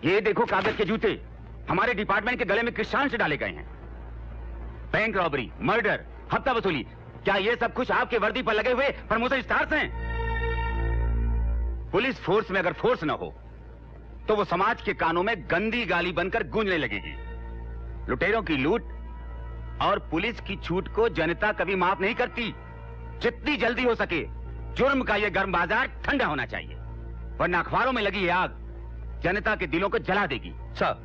ये देखो कागज के जूते हमारे डिपार्टमेंट के गले में किस शान से डाले गए हैं। बैंक रॉबरी, मर्डर, हफ्ता वसूली, क्या ये सब कुछ आपके वर्दी पर लगे हुए प्रमोशन स्टार्स हैं? पुलिस फोर्स में अगर फोर्स न हो तो वो समाज के कानों में गंदी गाली बनकर गूंजने लगेगी। लुटेरों की लूट और पुलिस की छूट को जनता कभी माफ नहीं करती। जितनी जल्दी हो सके जुर्म का ये गर्म बाजार ठंडा होना चाहिए, वरना अखबारों में लगी ये आग जनता के दिलों को जला देगी। सर,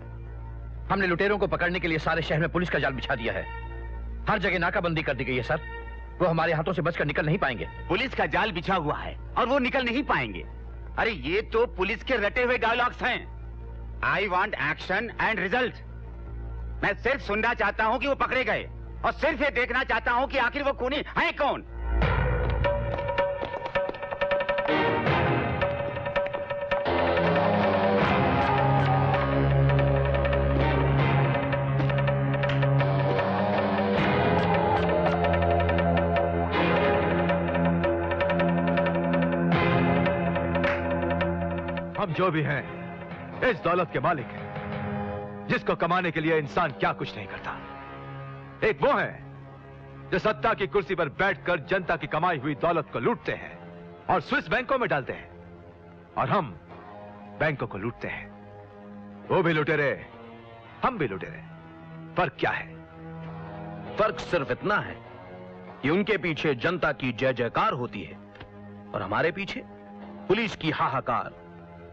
हमने लुटेरों को पकड़ने के लिए सारे शहर में पुलिस का जाल बिछा दिया है। हर जगह नाकाबंदी कर दी गई है सर। वो हमारे हाथों से बचकर निकल नहीं पाएंगे। पुलिस का जाल बिछा हुआ है और वो निकल नहीं पाएंगे। अरे ये तो पुलिस के रटे हुए डायलॉग्स हैं। I want action and result. मैं सिर्फ सुनना चाहता हूं कि वो पकड़े गए और सिर्फ ये देखना चाहता हूं कि आखिर वो खूनी है कौन। हम जो भी हैं इस दौलत के मालिक हैं जिसको कमाने के लिए इंसान क्या कुछ नहीं करता। एक वो है जो सत्ता की कुर्सी पर बैठकर जनता की कमाई हुई दौलत को लूटते हैं और स्विस बैंकों में डालते हैं, और हम बैंकों को लूटते हैं। वो भी लुटेरे, हम भी लुटेरे। फर्क क्या है? फर्क सिर्फ इतना है कि उनके पीछे जनता की जय जयकार होती है और हमारे पीछे पुलिस की हाहाकार।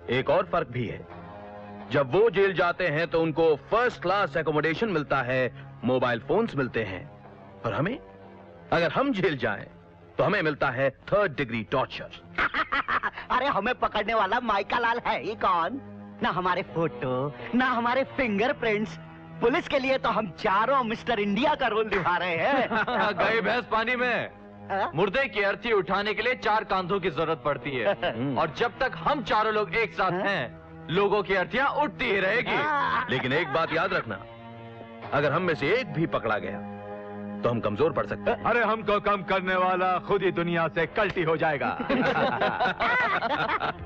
एक और फर्क भी है, जब वो जेल जाते हैं तो उनको फर्स्ट क्लास एकोमोडेशन मिलता है, मोबाइल फोन्स मिलते हैं, और हमें, अगर हम जेल जाएं तो हमें मिलता है 3rd डिग्री टॉर्चर। अरे हमें पकड़ने वाला माइका लाल है ही कौन? ना हमारे फोटो, ना हमारे फिंगरप्रिंट्स। पुलिस के लिए तो हम चारों मिस्टर इंडिया का रोल निभा रहे हैं। गई भैंस पानी में। मुर्दे की अर्थी उठाने के लिए 4 कांधों की जरूरत पड़ती है, और जब तक हम चारों लोग एक साथ हैं, लोगों की अर्थियां उठती ही रहेगी। लेकिन एक बात याद रखना, अगर हम में से एक भी पकड़ा गया तो हम कमजोर पड़ सकते हैं। अरे हमको कम करने वाला खुद ही दुनिया से कल्टी हो जाएगा।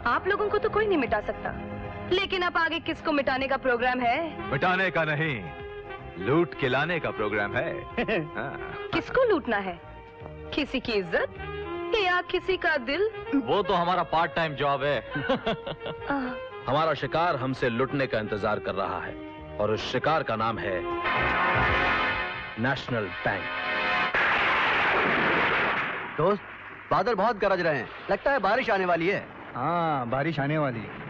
आप लोगों को तो कोई नहीं मिटा सकता, लेकिन अब आगे किसको मिटाने का प्रोग्राम है? मिटाने का नहीं, लूट के लाने का प्रोग्राम है। किसको लूटना है? किसी की इज्जत या किसी का दिल? वो तो हमारा पार्ट टाइम जॉब है। हमारा शिकार हमसे लुटने का इंतजार कर रहा है, और उस शिकार का नाम है नेशनल बैंक। दोस्त, बादल बहुत गरज रहे हैं, लगता है बारिश आने वाली है। हाँ, बारिश आने वाली है।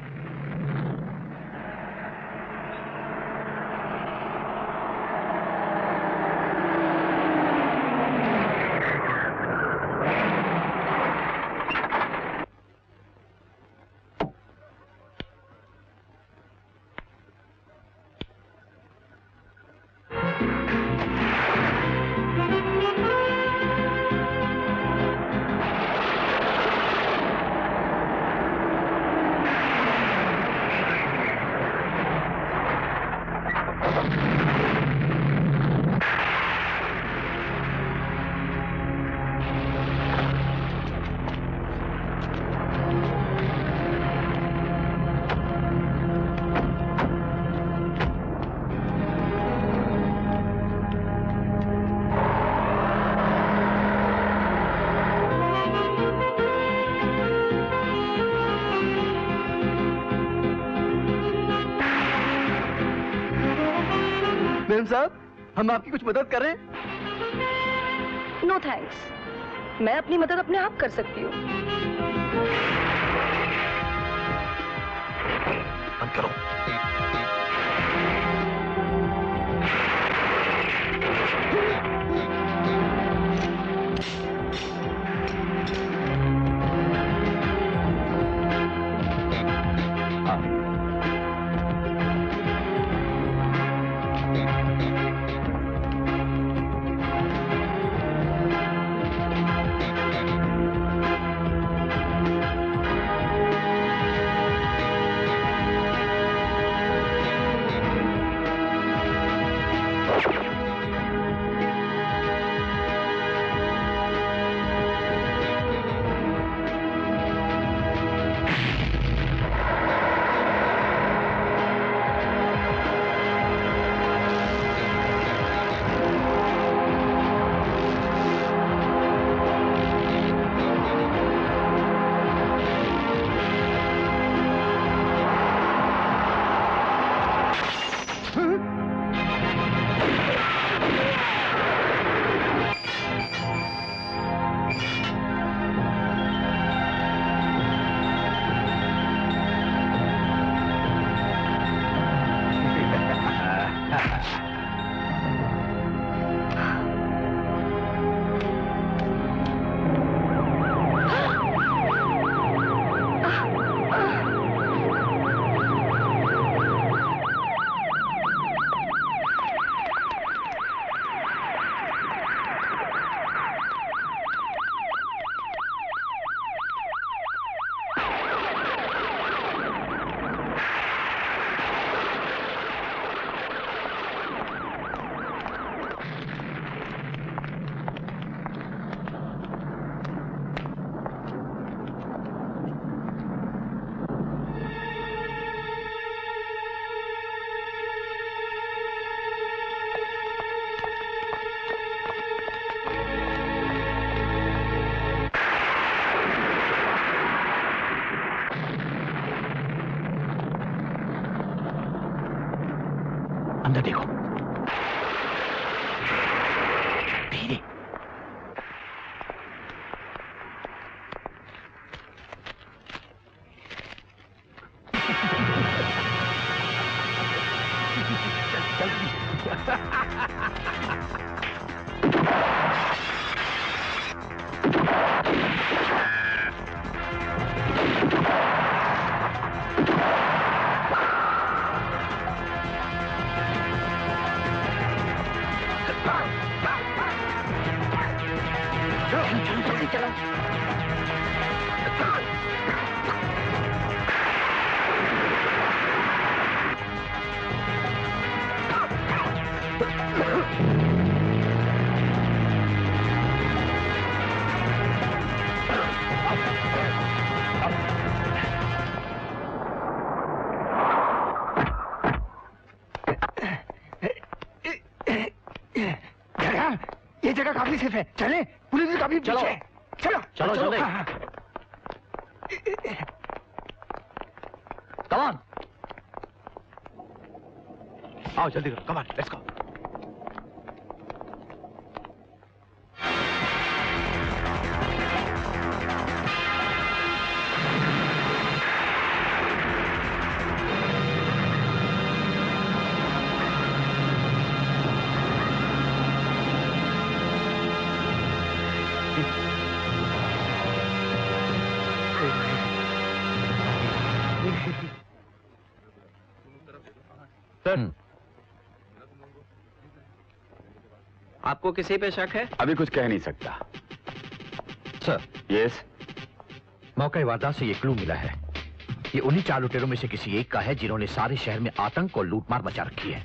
मैम साहब, हम आपकी कुछ मदद कर रहे हैं? नो थैंक्स, मैं अपनी मदद अपने आप कर सकती हूँ। बंद करो। अंदर देखो। धीरे। ये जगह काफी सेफ है, चले। पुलिस भी काफी पीछे है। चलो चलो जल्दी। Come on. आओ जल्दी करो, कम ऑन, लेट्स गो। आपको किसी पे शक है? अभी कुछ कह नहीं सकता। Sir, yes. मौके वारदात से ये क्लू मिला है। ये उन्हीं 4 लुटेरों में से किसी एक का है जिन्होंने सारे शहर में आतंक और लूटमार मचा रखी है।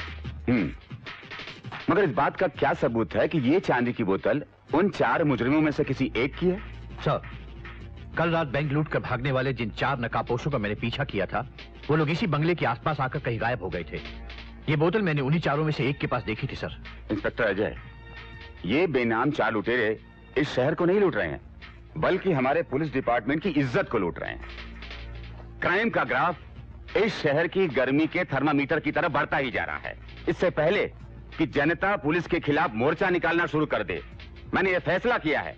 मगर इस बात का क्या सबूत है कि ये चांदी की बोतल उन 4 मुजरिमों में से किसी एक की है? सर, कल रात बैंक लूट कर भागने वाले जिन 4 नकाबपोशों का मैंने पीछा किया था, वो लोग इसी बंगले के आसपास आकर कहीं गायब हो गए थे। ये बोतल मैंने उन्हीं 4 में से एक के पास देखी थी सर। इंस्पेक्टर अजय, ये बेनाम 4 लुटेरे इस शहर को नहीं लूट रहे हैं, बल्कि हमारे पुलिस डिपार्टमेंट की इज्जत को लूट रहे हैं। क्राइम का ग्राफ इस शहर की गर्मी के थर्मामीटर की तरफ बढ़ता ही जा रहा है। इससे पहले कि जनता पुलिस के खिलाफ मोर्चा निकालना शुरू कर दे, मैंने यह फैसला किया है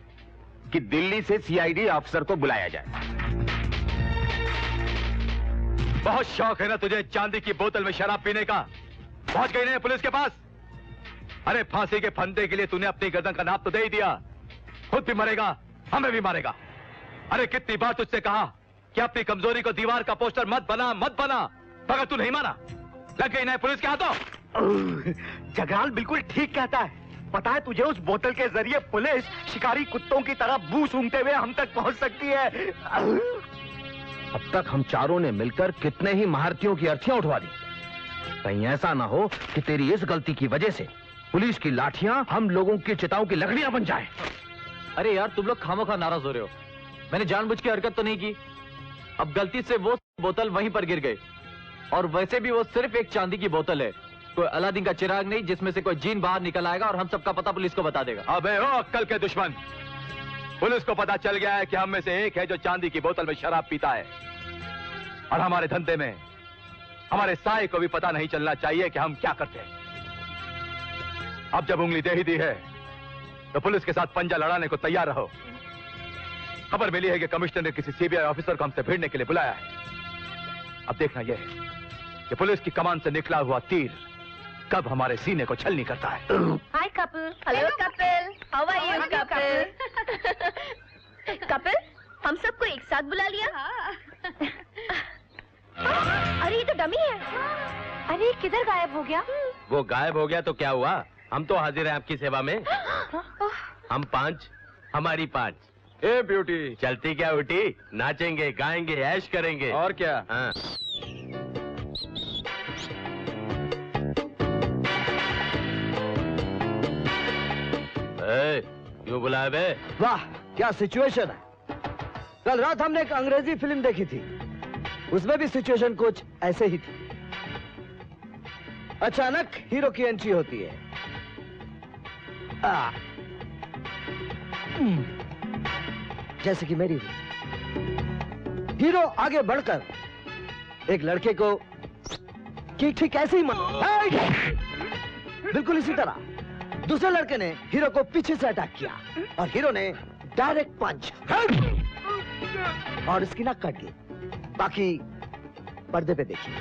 कि दिल्ली से सीआईडी अफसर को बुलाया जाए। बहुत शौक है ना तुझे चांदी की बोतल में शराब पीने का? पहुंच गई ना पुलिस के पास? अरे फांसी के फंदे के लिए तूने अपनी गर्दन का नाप तो दे ही दिया, खुद भी मरेगा, हमें भी मारेगा। अरे कितनी बार तुझसे कहा कि अपनी कमजोरी को दीवार का पोस्टर मत बना, मगर तू नहीं माना। लग गई ना पुलिस के हाथों। जगराल बिल्कुल ठीक कहता है। पता है तुझे, उस बोतल के जरिए पुलिस शिकारी कुत्तों की तरह बू सूंघते हुए हम तक पहुंच सकती है। अब तक हम चारों ने मिलकर कितने ही महारथियों की अर्थियां उठवा दी। कहीं ऐसा ना हो कि तेरी इस गलती की वजह से पुलिस की लाठियां हम लोगों की चिताओं की लकड़ियां बन जाएं। अरे यार, तुम लोग खामोखा नाराज हो रहे हो। मैंने जानबूझ के हरकत तो नहीं की। अब गलती से वो बोतल वहीं पर गिर गई, और वैसे भी वो सिर्फ एक चांदी की बोतल है, कोई अलादीन का चिराग नहीं जिसमें से कोई जीन बाहर निकल आएगा और हम सबका पता पुलिस को बता देगा। अबे ओ अक्कल के दुश्मन, पुलिस को पता चल गया है कि हम में से एक है जो चांदी की बोतल में शराब पीता है, और हमारे धंधे में हमारे साए को भी पता नहीं चलना चाहिए कि हम क्या करते हैं। अब जब उंगली दे ही दी है तो पुलिस के साथ पंजा लड़ाने को तैयार रहो। खबर मिली है कि कमिश्नर ने किसी सीबीआई ऑफिसर को हमसे भिड़ने के लिए बुलाया है। अब देखना यह है कि पुलिस की कमान से निकला हुआ तीर कब हमारे सीने को छलनी करता है। Hi Kapil. Hello Kapil, how are you Kapil? Kapil, हम सबको एक साथ बुला लिया। अरे ये तो डमी है। अरे किधर गायब हो गया? वो गायब हो गया तो क्या हुआ, हम तो हाजिर हैं आपकी सेवा में। हम 5, हमारी 5। ए ब्यूटी, चलती क्या उठी, नाचेंगे गाएंगे ऐश करेंगे। और क्या? हाँ। क्यों बुलाया बे? वाह क्या सिचुएशन है। कल रात हमने एक अंग्रेजी फिल्म देखी थी, उसमें भी सिचुएशन कुछ ऐसे ही थी। अचानक हीरो की एंट्री होती है। जैसे कि मेरी हुई। हीरो आगे बढ़कर एक लड़के को ठीक ऐसे ही बिल्कुल इसी तरह दूसरे लड़के ने हीरो को पीछे से अटैक किया और हीरो ने डायरेक्ट पंच और इसकी नाक काट ली। बाकी पर्दे पे देखिए।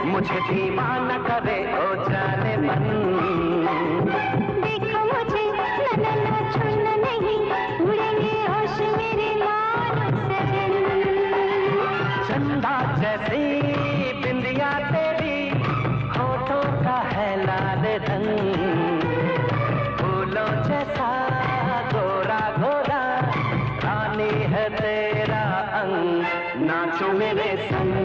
मुझे दीवाना करे ओ जाने मन। देखो मुझे नन्ना छूना नहीं, उड़ेंगे होश मेरे लाल सजन। चंदा जैसी बिंदिया तेरी, होठों का है लाल रंग। फूलों जैसा गोरा गोरा, रानी है तेरा अंग। नाचो मेरे संग,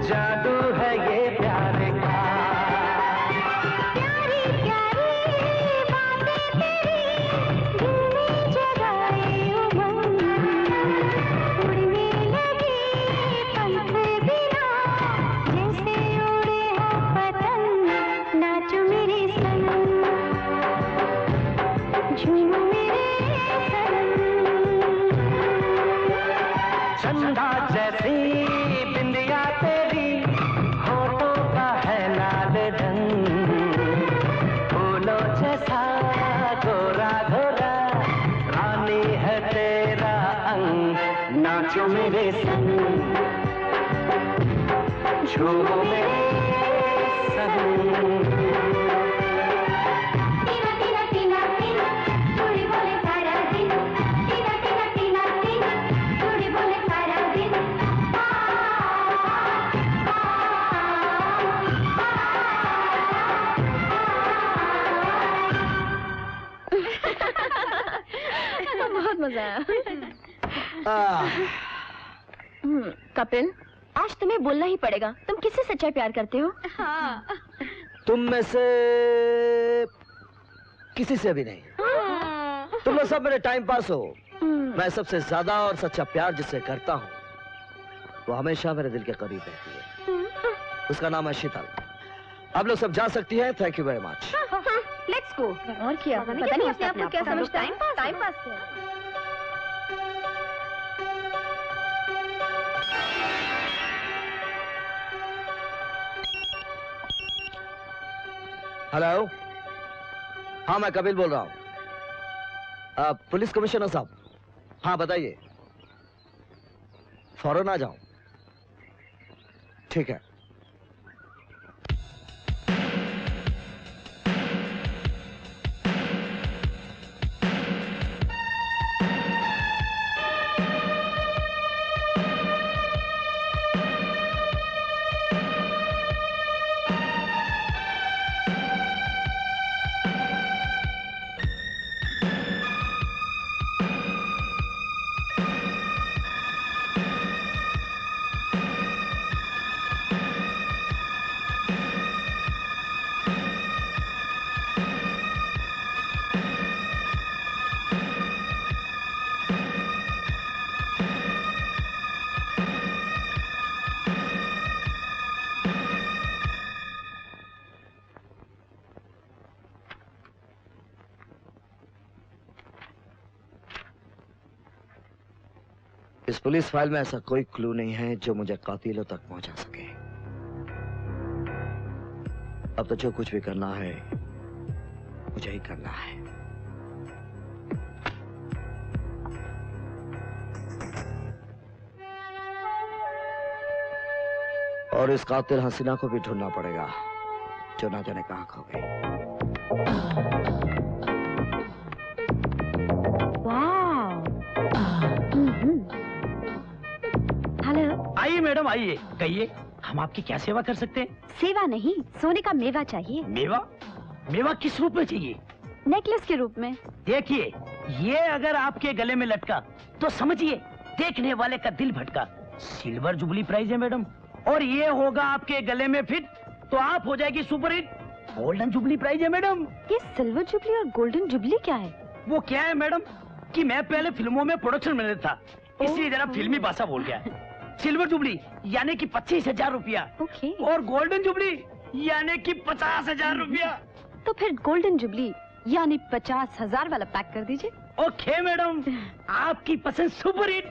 जादू है ये प्यार का। प्यारी प्यारी बातें तेरी, दिल में जगाए उमंग। उड़ने लगी पंख बिना, जैसे उड़े हो पतंग। नाचो मेरे संग, झूमो मेरे संग। चंदा जैसी बिंदिया तेरी, होठों का है लाल रंग। फूलों जैसा गोरा गोरा, रानी है तेरा अंग। नाचो मेरे संग, झूमो मेरे संग। बहुत मजा आया। कपिल, आज तुम्हें बोलना ही पड़ेगा, तुम किससे सच्चा प्यार करते हो? हाँ। तुम में से किसी से भी नहीं। तुम लोग सब मेरे टाइम पास हो। मैं सबसे ज्यादा और सच्चा प्यार जिससे करता हूँ वो हमेशा मेरे दिल के करीब रहती है। उसका नाम है शीतल। अब लोग सब जा सकती हैं। Thank you very much. Let's go. और क्या पता नहीं अपने आप को क्या समझता है। टाइम पास क्या? हेलो, हाँ मैं कपिल बोल रहा हूँ। पुलिस कमिश्नर साहब, हाँ बताइए। फौरन आ जाऊं? ठीक है। इस पुलिस फाइल में ऐसा कोई क्लू नहीं है जो मुझे कातिलों तक पहुंचा सके। अब तो जो कुछ भी करना है मुझे ही करना है। और इस कातिल हसीना को भी ढूंढना पड़ेगा जो ना जाने कहां खो गई। आइए मैडम आइए, कहिए हम आपकी क्या सेवा कर सकते हैं? सेवा नहीं, सोने का मेवा चाहिए। मेवा? मेवा किस रूप में चाहिए? नेकलेस के रूप में। देखिए, ये अगर आपके गले में लटका तो समझिए देखने वाले का दिल भटका। सिल्वर जुबली प्राइस है मैडम, और ये होगा आपके गले में फिट तो आप हो जाएगी super hit. Golden jubilee price है मैडम। ये सिल्वर जुबली और गोल्डन जुबली क्या है? वो क्या है मैडम कि मैं पहले फिल्मों में प्रोडक्शन मैनेजर था, इसलिए जरा फिल्मी भाषा बोल गया। सिल्वर जुबली यानी कि 25,000 रुपया, और गोल्डन जुबली यानी कि 50,000 रुपया। तो फिर गोल्डन जुबली यानी 50,000 वाला पैक कर दीजिए। ओके मैडम, आपकी पसंद सुपर हिट।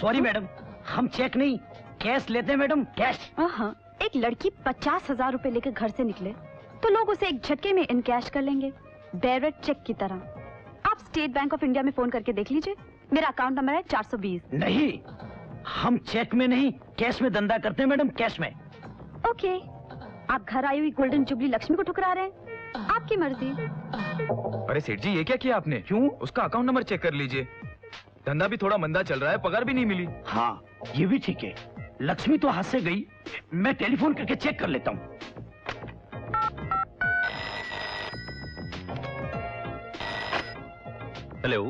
सॉरी मैडम, हम चेक नहीं कैश लेते हैं मैडम, कैश। हाँ, एक लड़की 50,000 रुपए लेकर घर से निकले तो लोग उसे एक झटके में इन कैश कर लेंगे, बेयरर चेक की तरह। आप स्टेट बैंक ऑफ इंडिया में फोन करके देख लीजिए, मेरा अकाउंट नंबर है 420। नहीं, हम चेक में नहीं कैश में धंधा करते हैं मैडम, कैश में। ओके, आप घर आई हुई गोल्डन जुबली लक्ष्मी को ठुकरा रहे हैं, आपकी मर्जी। अरे सेठ जी, ये क्या किया आपने? क्यों? उसका अकाउंट नंबर चेक कर लीजिए। धंधा भी थोड़ा मंदा चल रहा है, पगार भी नहीं मिली। हाँ, ये भी ठीक है। लक्ष्मी तो हाथ से गई, मैं टेलीफोन करके चेक कर लेता हूँ। Hello,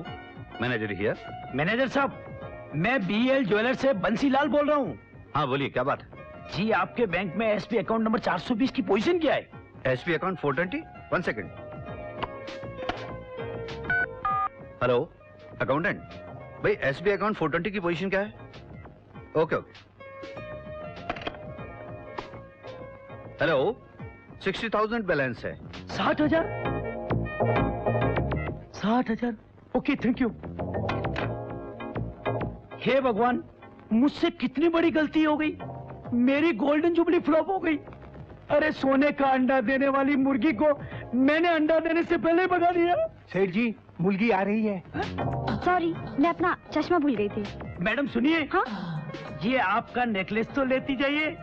manager here. मैनेजर साहब, मैं BL ज्वेलर से बंसीलाल बोल रहा हूँ। हाँ बोलिए, क्या बात है? जी, आपके बैंक में SP अकाउंट नंबर 420 की पोजीशन क्या है? SP account 420। 1 second. Hello accountant, भाई SP अकाउंट 420 की पोजीशन क्या है? Okay okay. हेलो, 60,000 बैलेंस है। 60,000? 60,000? Okay, thank you. हे भगवान, मुझसे कितनी बड़ी गलती हो गई, मेरी गोल्डन जुबली फ्लॉप हो गई। अरे सोने का अंडा देने वाली मुर्गी को मैंने अंडा देने से पहले भगा दिया। सेठ जी, मुलगी आ रही है। सॉरी, मैं अपना चश्मा भूल गई थी। मैडम सुनिए। हाँ? ये आपका नेकलेस तो लेती जाइए,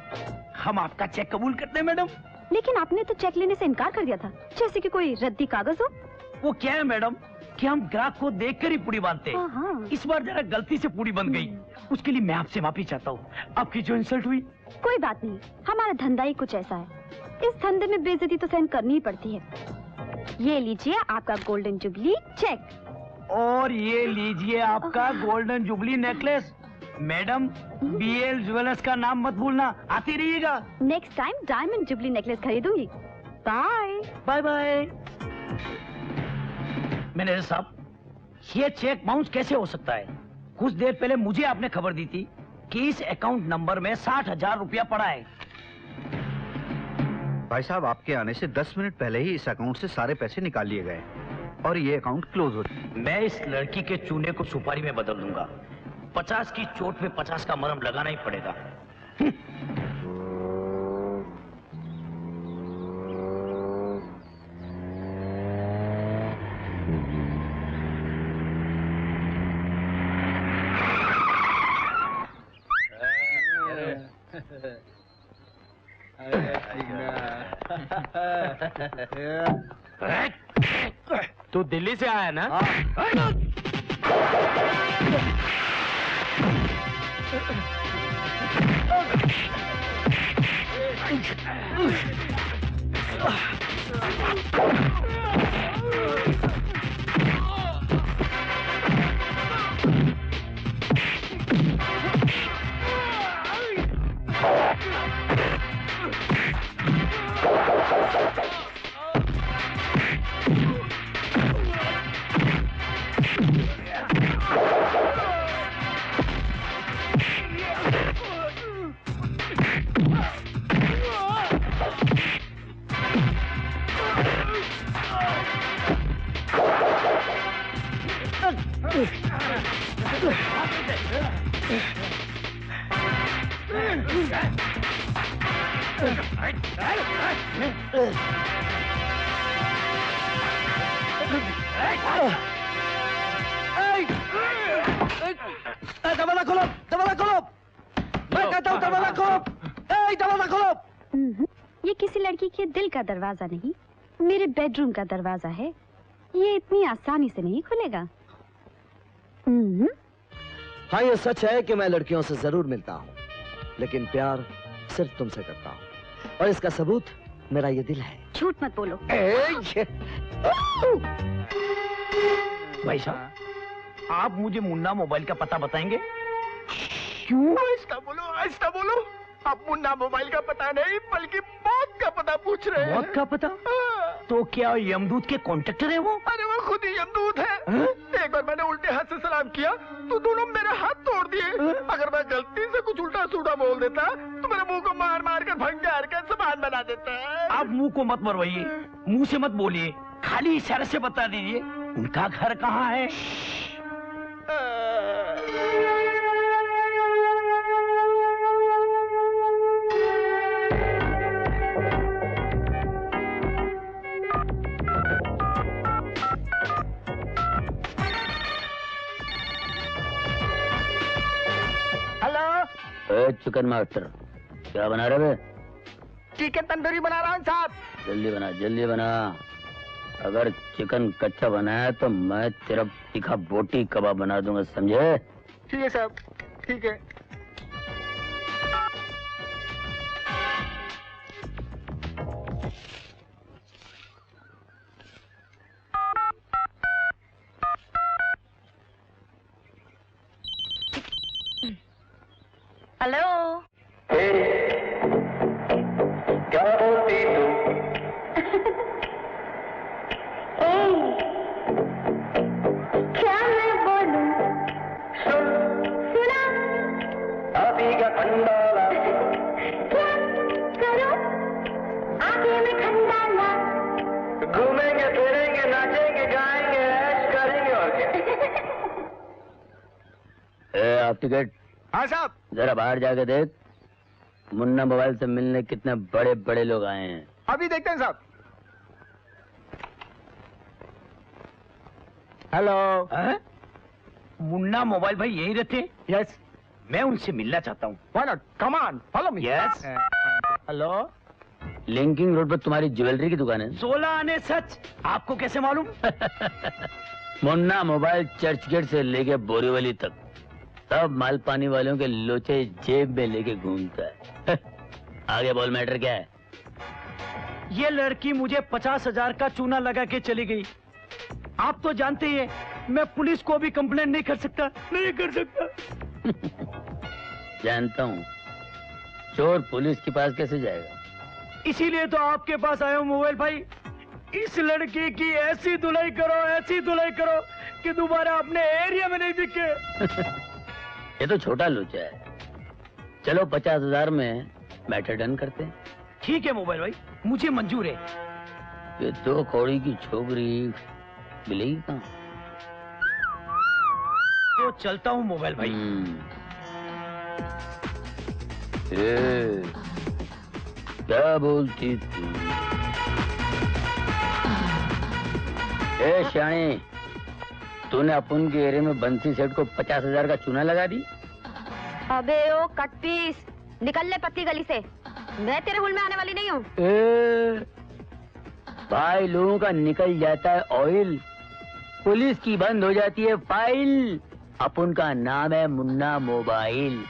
हम आपका चेक कबूल करते हैं मैडम। लेकिन आपने तो चेक लेने से इनकार कर दिया था, जैसे कि कोई रद्दी कागज हो। वो क्या है मैडम कि हम ग्राहक को देखकर ही पूड़ी बांधते हैं। हाँ। इस बार जरा गलती से पूड़ी बंध गई, उसके लिए मैं आपसे माफी चाहता हूँ। आपकी जो इंसल्ट हुई। कोई बात नहीं, हमारा धंधा ही कुछ ऐसा है, इस धंधे में बेइज्जती तो सहन करनी ही पड़ती है। ये लीजिए आपका गोल्डन जुबली चेक। और ये लीजिए आपका golden jubilee necklace. Madam, BL jewellers का नाम मत भूलना, आती रहिएगा। Next time diamond jubilee necklace खरीदूंगी। Bye bye bye. मैनेजर साहब, ये चेक बाउंस कैसे हो सकता है? कुछ देर पहले मुझे आपने खबर दी थी कि इस अकाउंट नंबर में 60,000 रुपया पड़ा है। भाई साहब, आपके आने से 10 मिनट पहले ही इस अकाउंट से सारे पैसे निकाल लिए गए और ये अकाउंट क्लोज हो गया। मैं इस लड़की के चूने को सुपारी में बदल दूंगा। 50 की चोट पे 50 का मरहम लगाना ही पड़ेगा। तू दिल्ली से आया ना? दरवाजा खोलो, दरवाजा खोलो, मैं कहता हूँ दरवाजा खोलो, दरवाजा खोलो। ये किसी लड़की के दिल का दरवाजा नहीं, मेरे बेडरूम का दरवाजा है। ये इतनी आसानी से नहीं खुलेगा। हाँ, ये सच है कि मैं लड़कियों से जरूर मिलता हूँ, लेकिन प्यार सिर्फ तुमसे करता हूँ, और इसका सबूत मेरा ये दिल है। झूठ मत बोलो। भाई साहब, आप मुझे मुन्ना मोबाइल का पता बताएंगे? क्यों? ऐसा बोलो। आप मुन्ना मोबाइल का पता नहीं बल्कि मौत का पता पूछ रहे हैं। मौत का पता? तो क्या यमदूत के कॉन्ट्रैक्टर है वो? अरे वो खुद ही यमदूत है। एक बार मैंने उल्टे हाथ से सलाम किया तो दोनों मेरे हाथ तोड़ दिए। अगर मैं गलती से कुछ उल्टा सूल्टा बोल देता तो मेरे मुंह को मार मार कर भंगार कर सामान बना देता है। आप मुंह को मत मरवाइए, मुंह से मत बोलिए, खाली इशारे से बता दीजिए उनका घर कहाँ है। चिकन मास्टर, क्या बना रहे? चिकन तंदूरी बना रहा हूँ साहब। जल्दी बना। अगर चिकन कच्चा बना है तो मैं सिर्फ तीखा बोटी कबाब बना दूंगा, समझे? ठीक है साहब, ठीक है। हेलो। क्या बोलती तू? क्या मैं बोलूं? सुना? अभी का खंडाला क्या करो? आगे में खंडाला। घूमेंगे फिरेंगे नाचेंगे गाएंगे ऐश करेंगे और क्या। आप टिकट? हाँ साहब। जरा बाहर जाके देख, मुन्ना मोबाइल से मिलने कितने बड़े बड़े लोग आए हैं। अभी देखते हैं साहब। हेलो। मुन्ना मोबाइल भाई यही रहते? यस। मैं उनसे मिलना चाहता हूँ। Why not? Come on, follow me. Yes. Hello. Linking road पर तुम्हारी ज्वेलरी की दुकान है? 16 आने सच। आपको कैसे मालूम? मुन्ना मोबाइल चर्च गेट से लेके बोरीवली तक सब माल पानी वालों के लोचे जेब में लेके घूमता है। आगे बोल, मैटर क्या है? ये लड़की मुझे 50,000 का चूना लगा के चली गई। आप तो जानते ही हैं, मैं पुलिस को भी कंप्लेंट नहीं कर सकता। जानता हूँ। चोर पुलिस के पास कैसे जाएगा? इसीलिए तो आपके पास आया हूँ मोबाइल भाई। इस लड़की की ऐसी धुलाई करो कि दोबारा अपने एरिया में नहीं दिखे। ये तो छोटा लोचा है। चलो 50,000 में मैटर डन करते हैं। ठीक है मोबाइल भाई, मुझे मंजूर है। ये 2 कौड़ी की छोकरी मिलेगी कहाँ? तो चलता हूँ मोबाइल भाई। क्या बोलती तू? श्याणी, तूने अपन के एरिया में बंसी सेठ को 50,000 का चूना लगा दी? अबे ओ कटपीस, निकल ले पत्ती गली से। मैं तेरे हुल में आने वाली नहीं हूँ। भाई लोगों का निकल जाता है ऑयल, पुलिस की बंद हो जाती है फाइल। अपन का नाम है मुन्ना मोबाइल।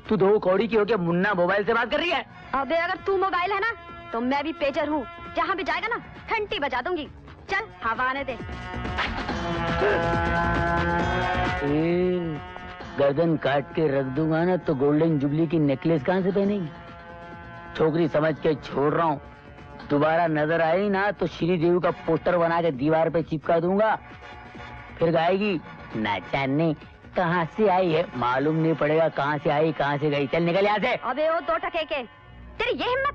तू 2 कौड़ी की होके मुन्ना मोबाइल से बात कर रही है? अबे अगर तू मोबाइल है ना तो मैं भी पेजर हूँ। जहाँ भी जाएगा ना घंटी बजा दूंगी। चल हवा आने दे। गर्दन काट के रख दूंगा ना तो गोल्डन जुबली की नेकलेस कहाँ से पहनेगी? छोकरी समझ के छोड़ रहा हूँ। दोबारा नजर आई ना तो श्रीदेवी का पोस्टर बना के दीवार पे चिपका दूंगा। फिर गाएगी, ना जाने कहाँ से आई है, मालूम नहीं पड़ेगा कहाँ से आई कहाँ से गई। चल निकल यहाँ से। अबे ओ 2 टके के, तेरी ये हिम्मत,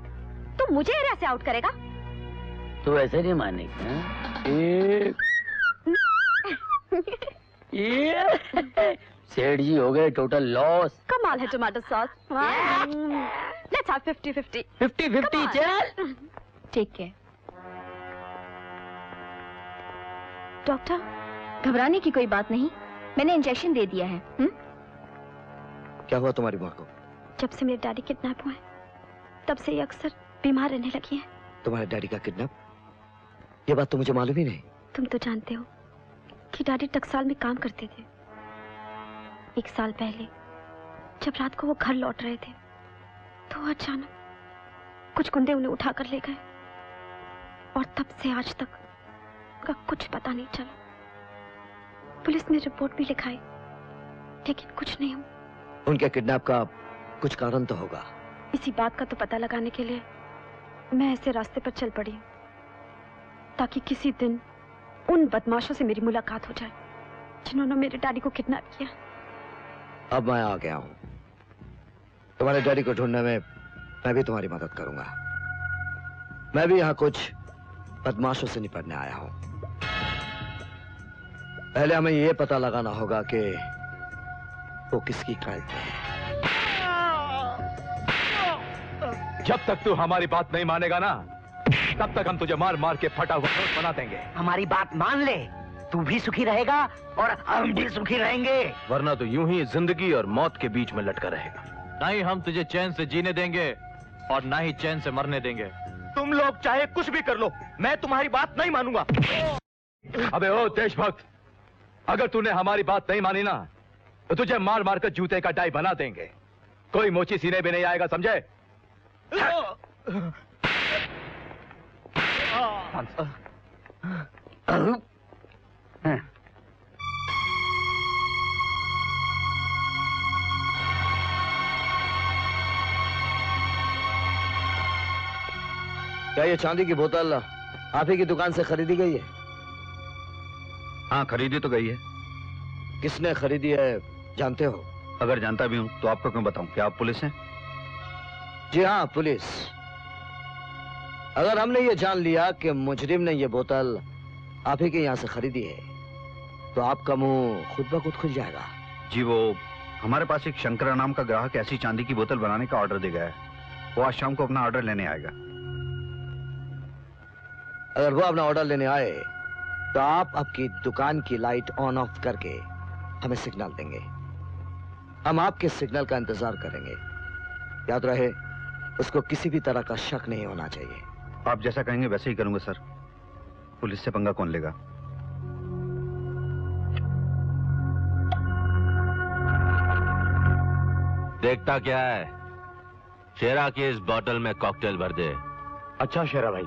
तू मुझे एरिया से आउट करेगा? तू ऐसे नहीं मानेगी। सेठ जी हो गए टोटल लॉस। कमाल है टमाटर सॉस। Let's have 50-50। 50-50 चल। ठीक है डॉक्टर, घबराने की कोई बात नहीं, मैंने इंजेक्शन दे दिया है। क्या हुआ तुम्हारी माँ को? जब से मेरे डैडी किडनैप हुए तब से ये अक्सर बीमार रहने लगी है। तुम्हारे डैडी का किडनैप? ये बात तो मुझे मालूम ही नहीं। तुम तो जानते हो कि डैडी टकसाल में काम करते थे। 1 साल पहले जब रात को वो घर लौट रहे थे तो अचानक कुछ गुंडे उन्हें उठा कर ले गए और तब से आज तक का कुछ पता नहीं चला। पुलिस ने रिपोर्ट भी लिखाई लेकिन कुछ नहीं हुआ। उनके किडनैप का कुछ कारण तो होगा। इसी बात का तो पता लगाने के लिए मैं ऐसे रास्ते पर चल पड़ी ताकि किसी दिन उन बदमाशों से मेरी मुलाकात हो जाए जिन्होंने मेरे डैडी को किडनैप किया। अब मैं आ गया हूं। तुम्हारे डैडी को ढूंढने में मैं भी तुम्हारी मदद करूंगा। मैं भी यहाँ कुछ बदमाशों से निपटने आया हूं। पहले हमें यह पता लगाना होगा कि वो किसकी क्लाइंट है। जब तक तू हमारी बात नहीं मानेगा ना तब तक हम तुझे मार मार के फटा हुआ नोट बना देंगे। हमारी बात मान ले, तू भी सुखी रहेगा और हम भी सुखी रहेंगे। वरना तो यूं ही जिंदगी और मौत के बीच में लटका रहेगा। ना ही हम तुझे चैन से जीने देंगे और ना ही चैन से मरने देंगे। तुम लोग चाहे कुछ भी कर लो, मैं तुम्हारी बात नहीं मानूंगा। अबे ओ देशभक्त, अगर तूने हमारी बात नहीं मानी ना तो तुझे मार मार कर जूते का डाई बना देंगे। कोई मोची सीने भी नहीं आएगा, समझे? क्या ये चांदी की बोतल आप ही की दुकान से खरीदी गई है? हाँ, खरीदी तो गई है। किसने खरीदी है जानते हो? अगर जानता भी हूं तो आपको क्यों बताऊं? क्या आप पुलिस हैं? जी हाँ, पुलिस। अगर हमने ये जान लिया कि मुजरिम ने ये बोतल आप ही के यहाँ से खरीदी है तो आपका मुंह खुद ब खुद खुल जाएगा। जी, वो हमारे पास एक शंकरा नाम का ग्राहक ऐसी चांदी की बोतल बनाने का ऑर्डर दे गया है। वो आज शाम को अपना ऑर्डर लेने आएगा। अगर वो अपना ऑर्डर लेने आए तो आप आपकी दुकान की लाइट ऑन ऑफ करके हमें सिग्नल देंगे। हम आपके सिग्नल का इंतजार करेंगे। याद रहे, उसको किसी भी तरह का शक नहीं होना चाहिए। आप जैसा कहेंगे वैसे ही करूंगा सर। पुलिस से पंगा कौन लेगा? देखता क्या है? शेरा की इस बोतल में कॉकटेल भर दे। अच्छा शेरा भाई।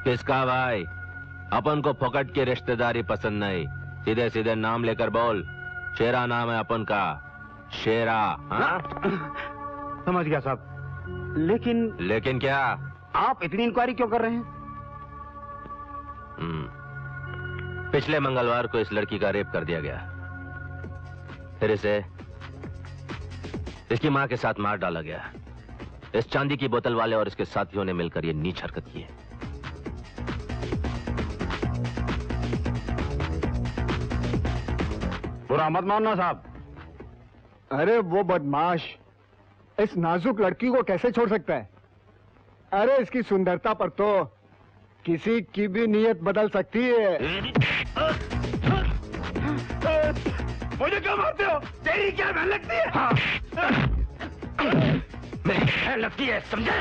किसका भाई? अपन को फोकट की रिश्तेदारी पसंद नहीं। सीधे सीधे नाम लेकर बोल। शेरा नाम है अपन का, शेरा। हाँ? समझ गया साहब। लेकिन क्या? आप इतनी इंक्वायरी क्यों कर रहे हैं? पिछले मंगलवार को इस लड़की का रेप कर दिया गया। फिर इसे इसकी मां के साथ मार डाला गया। इस चांदी की बोतल वाले और इसके साथियों ने मिलकर यह नीच हरकत की है। बुरा मत मानना साहब। अरे वो बदमाश इस नाजुक लड़की को कैसे छोड़ सकता है? अरे इसकी सुंदरता पर तो किसी की भी नीयत बदल सकती है। मुझे क्यों मारते हो? तेरी क्या बहन लगती है? हाँ। मेरी बहन लगती है, समझे?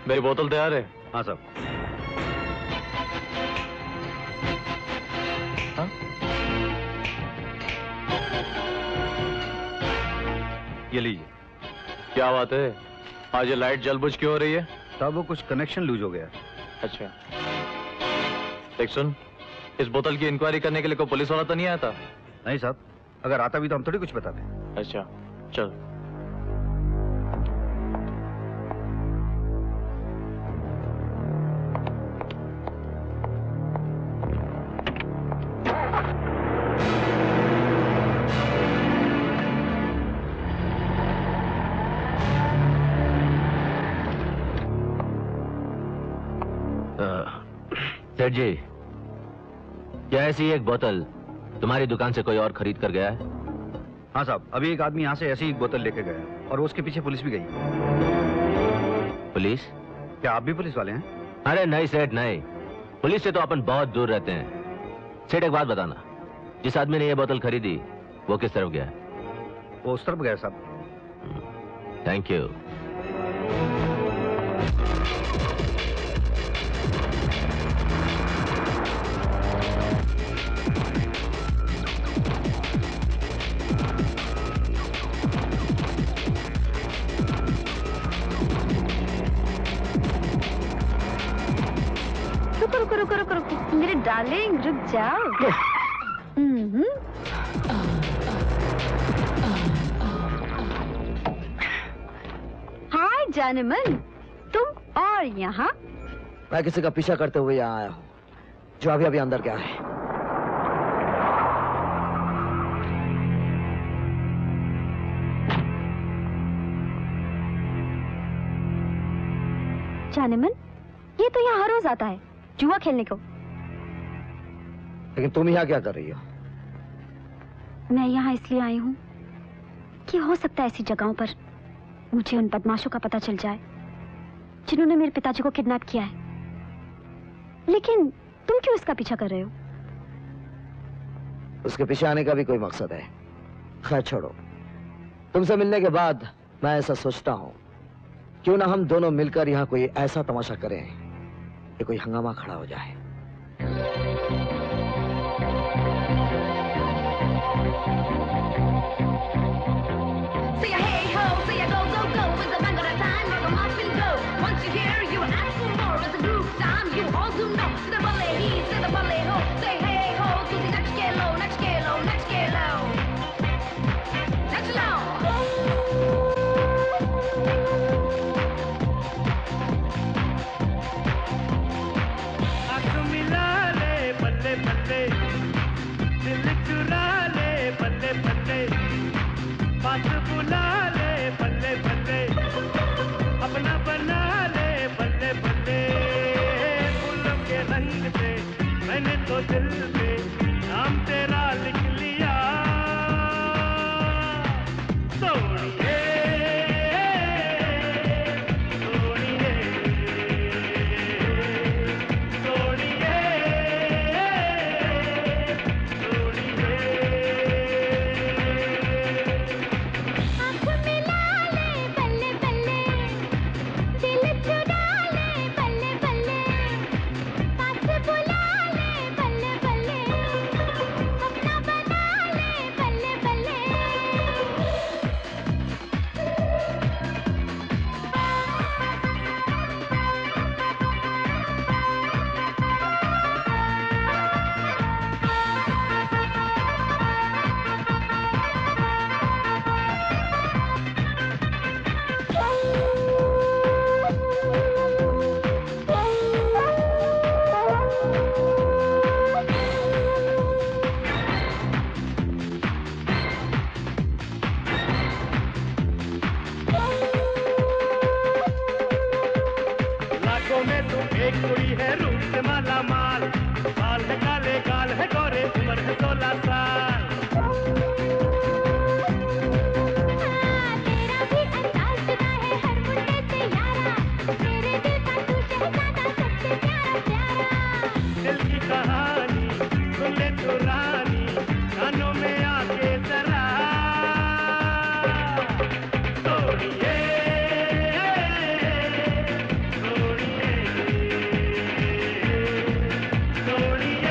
मेरी बोतल तैयार है? हाँ साहब। हाँ? ये लीजिए। क्या बात है, आज ये लाइट जल बुझ क्यों हो रही है? साहब वो कुछ कनेक्शन लूज हो गया। अच्छा, देख सुन, इस बोतल की इंक्वायरी करने के लिए कोई पुलिस वाला तो नहीं आया था? नहीं साहब, अगर आता भी तो हम थोड़ी कुछ बताते। अच्छा चल। सेठ जी, क्या ऐसी एक बोतल तुम्हारी दुकान से कोई और खरीद कर गया है? हाँ साहब, अभी एक आदमी यहाँ से ऐसी एक बोतल लेके गया और उसके पीछे पुलिस भी गई। पुलिस? क्या आप भी पुलिस वाले हैं? अरे नहीं सेठ नहीं, पुलिस से तो अपन बहुत दूर रहते हैं। सेठ एक बात बताना, जिस आदमी ने ये बोतल खरीदी वो किस तरफ गया? वो उस तरफ गया साहब। Thank you. रुको मेरे डार्लिंग, रुक जाओ। हाय जानमन, तुम और यहाँ? मैं किसी का पीछा करते हुए यहाँ आया हूँ, जो अभी अभी अंदर गया है। जानमन, ये तो यहाँ हर रोज आता है जुआ खेलने को। लेकिन तुम यहाँ क्या कर रही हो? मैं यहाँ इसलिए आई हूँ कि हो सकता है ऐसी जगहों पर मुझे उन बदमाशों का पता चल जाए जिन्होंने मेरे पिताजी को किडनैप किया है। लेकिन तुम क्यों इसका पीछा कर रहे हो? उसके पीछे आने का भी कोई मकसद है। खैर छोड़ो, तुमसे मिलने के बाद मैं ऐसा सोचता हूँ, क्यों ना हम दोनों मिलकर यहाँ कोई ऐसा तमाशा करें कि कोई हंगामा खड़ा हो जाए। पास बुला ले बल्ले बल्ले, अपना बना ले बल्ले बल्ले। फूलों के रंग से मैंने तो दिल पे नाम तेरा लिख लिया। सोनिए सोनिए सोनिए सोनिए। आँख मिला ले बल्ले बल्ले, दिल चुरा ले बल्ले बल्ले, पास बुला ले बल्ले बल्ले, अपना बना ले बल्ले बल्ले। लाखों में तू एक कुड़ी है, रूप से माला माल, बाल है काले गाल है गोरे, उम्र है 16 साल। तेरा भी अंदाज जुदा है हर मुद्दे से यारा, तेरे दिल का तू शहजादा सबसे प्यारा प्यारा। दिल की कहानी सुन ले तू रानी, कानों में आके जरा। सोनिए सोनिए सोनिए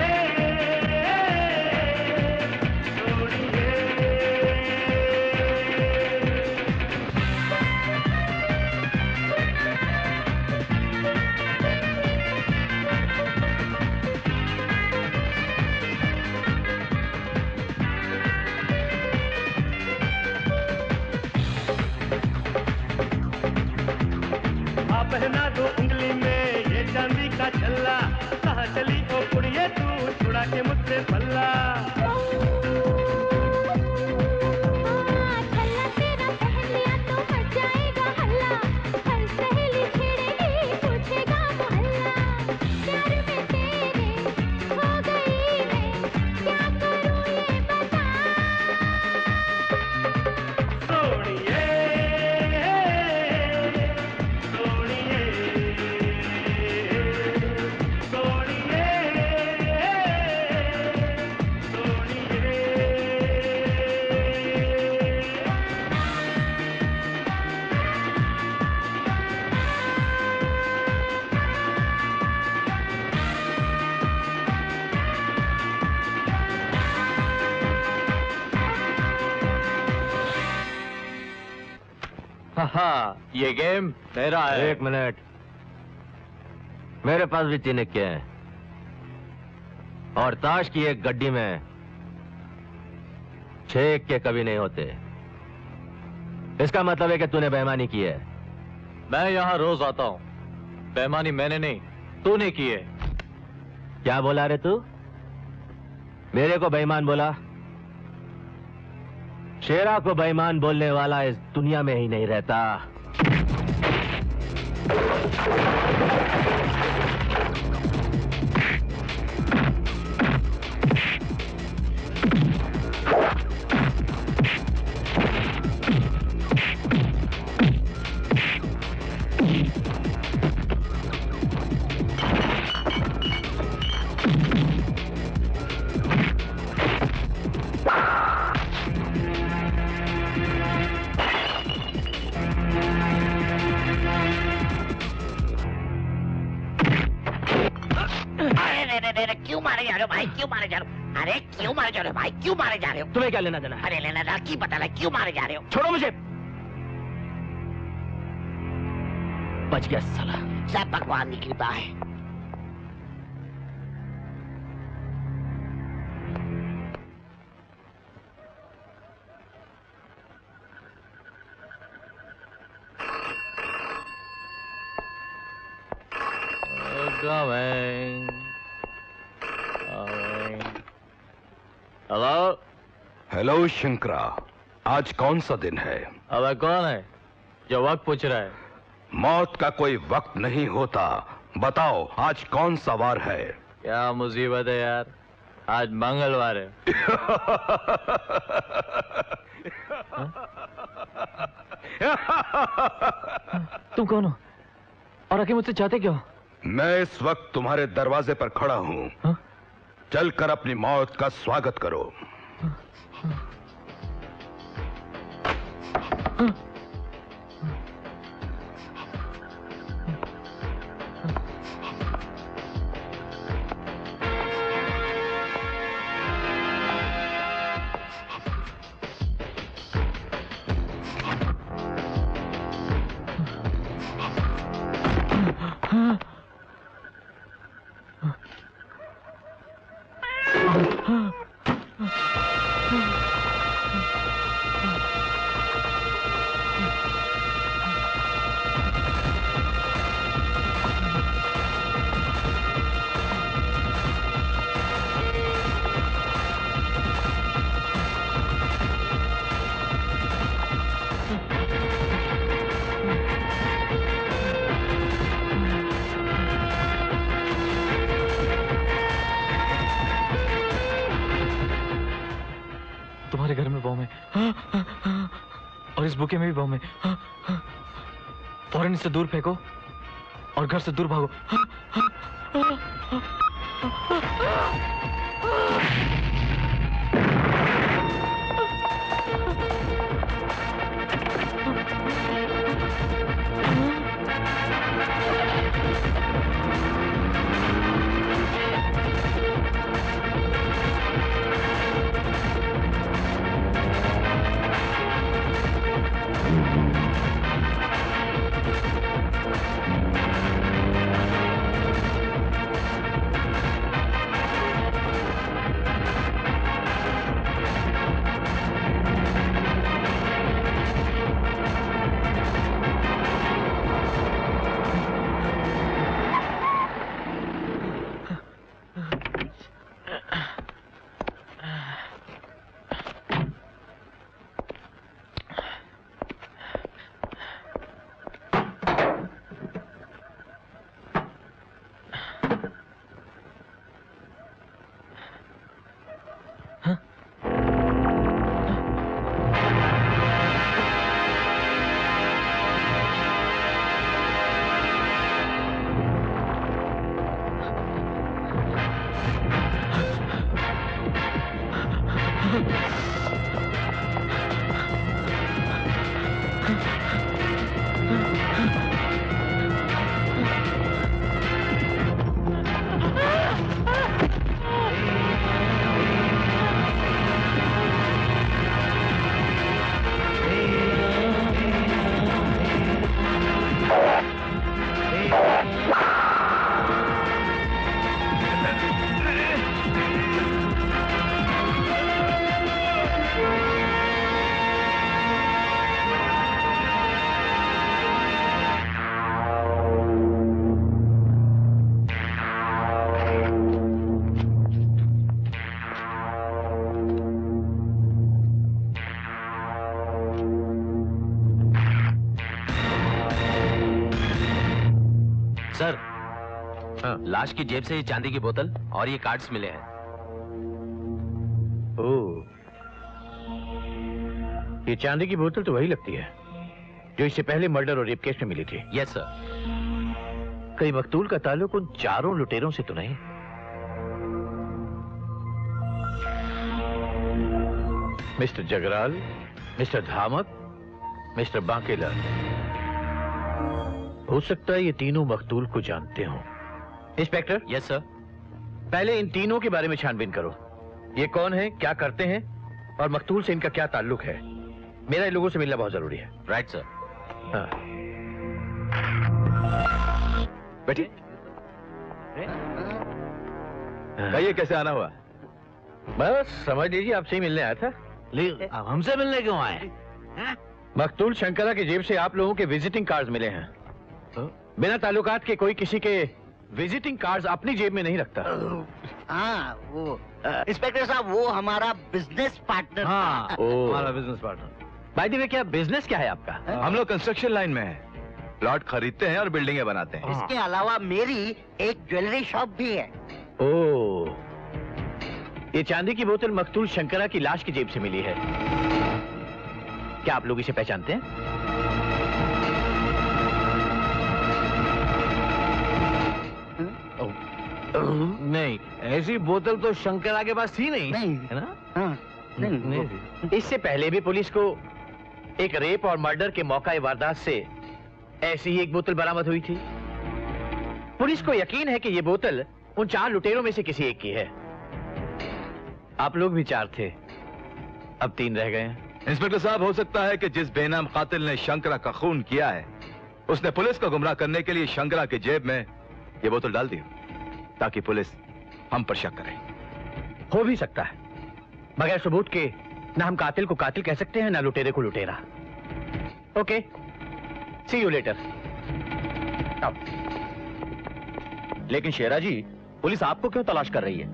आ पहना दो उंगली में ये चांदी का छल्ला, कहाँ चली ओ कुड़िए तू छुड़ा के मुझसे पल्ला। छल्ला तेरा पहन लिया तो मच जाएगा हल्ला, हर सहेली छेड़ेगी पूछेगा मोहल्ला। प्यार में तेरे हो गई मैं, क्या करूँ ये बता। सोनिए सोनिए सोनिए हाँ, ये गेम मेरा है। एक मिनट, मेरे पास भी 3 इक्के हैं और ताश की एक गड्डी में 6 इक्के कभी नहीं होते। इसका मतलब है कि तूने बेईमानी की है। मैं यहाँ रोज आता हूँ, बेईमानी मैंने नहीं तूने की है। क्या बोला रे तू? मेरे को बेईमान बोला? शेरा को बेईमान बोलने वाला इस दुनिया में ही नहीं रहता। क्यों मारे जा रहे हो भाई? क्यों मारे जा रहे हो? अरे क्यों मारे जा रहे हो भाई? क्यों मारे जा रहे हो? तुम्हें क्या लेना देना? अरे लेना देना की पता लगा, क्यों मारे जा रहे हो? छोड़ो मुझे। बच गया साला। सब भगवान की कृपा है। हेलो हेलो शंकरा, आज कौन सा दिन है? अब कौन है जो वक्त पूछ रहा है? मौत का कोई वक्त नहीं होता। बताओ आज कौन सा वार है? क्या मुसीबत है यार, आज मंगलवार है। तुम कौन हो और आके मुझसे चाहते क्या हो? मैं इस वक्त तुम्हारे दरवाजे पर खड़ा हूं। चलकर अपनी मौत का स्वागत करो। तुम्हारे घर में बॉम्ब है और इस बुके में भी बॉम्ब है। फौरन इससे दूर फेंको और घर से दूर भागो। सर, लाश की जेब से ये चांदी की बोतल और ये कार्ड्स मिले हैं। ओह, ये चांदी की बोतल तो वही लगती है जो इससे पहले मर्डर और रेप केस में मिली थी। Yes sir. कई मकतूल का ताल्लुक उन चारों लुटेरों से तो नहीं? Mister Jagral, mister Dhamak, mister Bankelal. हो सकता है ये तीनों मकतूल को जानते हो। इंस्पेक्टर। Yes sir. पहले इन तीनों के बारे में छानबीन करो। ये कौन है, क्या करते हैं और मकतूल से इनका क्या ताल्लुक है। मेरा इन लोगों से मिलना बहुत जरूरी है। Right sir. हाँ। बैठिए। ये कैसे आना हुआ? बस समझ लीजिए आपसे ही मिलने आया था। लेकिन अब हमसे मिलने क्यों आए? मकतूल शंकरा की जेब से आप लोगों के विजिटिंग कार्ड्स मिले हैं। बिना ताल्लुकात के कोई किसी के विजिटिंग कार्ड्स अपनी जेब में नहीं रखता। हाँ, वो इंस्पेक्टर साहब वो हमारा बिजनेस पार्टनर। हाँ, हमारा business partner. By the way क्या बिजनेस क्या है आपका? हम लोग कंस्ट्रक्शन लाइन में हैं, प्लॉट खरीदते हैं और बिल्डिंगें बनाते हैं। इसके अलावा मेरी एक ज्वेलरी शॉप भी है। ओह, ये चांदी की बोतल मकतूल शंकरा की लाश की जेब से मिली है। क्या आप लोग इसे पहचानते हैं? नहीं, ऐसी बोतल तो शंकरा के पास थी नहीं, है ना? नहीं। इससे पहले भी पुलिस को एक रेप और मर्डर के मौका वारदात से ऐसी ही एक बोतल बरामद हुई थी। पुलिस को यकीन है कि ये बोतल उन 4 लुटेरों में से किसी एक की है। आप लोग भी 4 थे, अब 3 रह गए हैं। इंस्पेक्टर साहब, हो सकता है कि जिस बेनाम कातिल ने शंकरा का खून किया है उसने पुलिस को गुमराह करने के लिए शंकरा की जेब में ये बोतल डाल दी ताकि पुलिस हम पर शक करे। हो भी सकता है, बगैर सबूत के ना हम कातिल को कातिल कह सकते हैं ना लुटेरे को लुटेरा। Okay, see you later. लेकिन शेरा जी, पुलिस आपको क्यों तलाश कर रही है?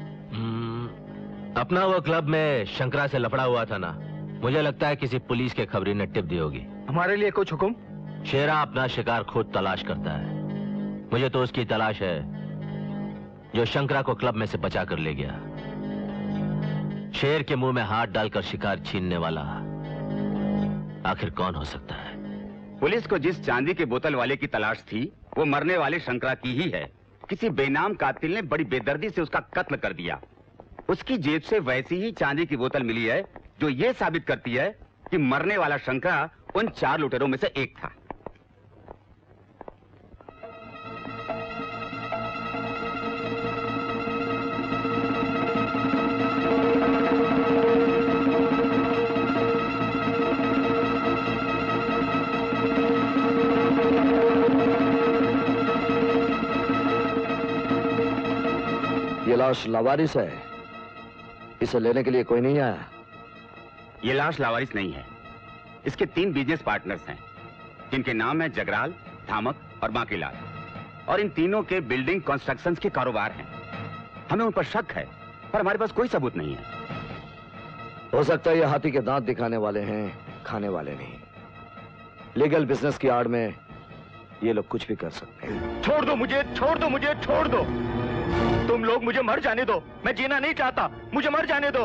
अपना वो क्लब में शंकरा से लफड़ा हुआ था ना, मुझे लगता है किसी पुलिस के खबरी ने टिप दी होगी। हमारे लिए कुछ हुक्म? शेरा अपना शिकार खुद तलाश करता है। मुझे तो उसकी तलाश है जो शंकरा को क्लब में से बचा कर ले गया। शेर के मुंह में हाथ डालकर शिकार छीनने वाला आखिर कौन हो सकता है? पुलिस को जिस चांदी के बोतल वाले की तलाश थी वो मरने वाले शंकरा की ही है। किसी बेनाम कातिल ने बड़ी बेदर्दी से उसका कत्ल कर दिया। उसकी जेब से वैसी ही चांदी की बोतल मिली है जो ये साबित करती है कि मरने वाला शंकरा उन 4 लुटेरों में से एक था। ये लाश लावारिस है, इसे लेने के लिए कोई नहीं आया। ये लाश लावारिस नहीं है। इसके 3 बिजनेस पार्टनर्स हैं जिनके नाम है जगराल, धामक और बांकीलाल, और इन तीनों के बिल्डिंग कंस्ट्रक्शन के कारोबार हैं। हमें उन पर शक है पर हमारे पास कोई सबूत नहीं है। हो सकता है ये हाथी के दांत दिखाने वाले हैं, खाने वाले नहीं। लीगल बिजनेस की आड़ में ये लोग कुछ भी कर सकते हैं। छोड़ दो मुझे, छोड़ दो मुझे, छोड़ दो। तुम लोग मुझे मर जाने दो, मैं जीना नहीं चाहता, मुझे मर जाने दो।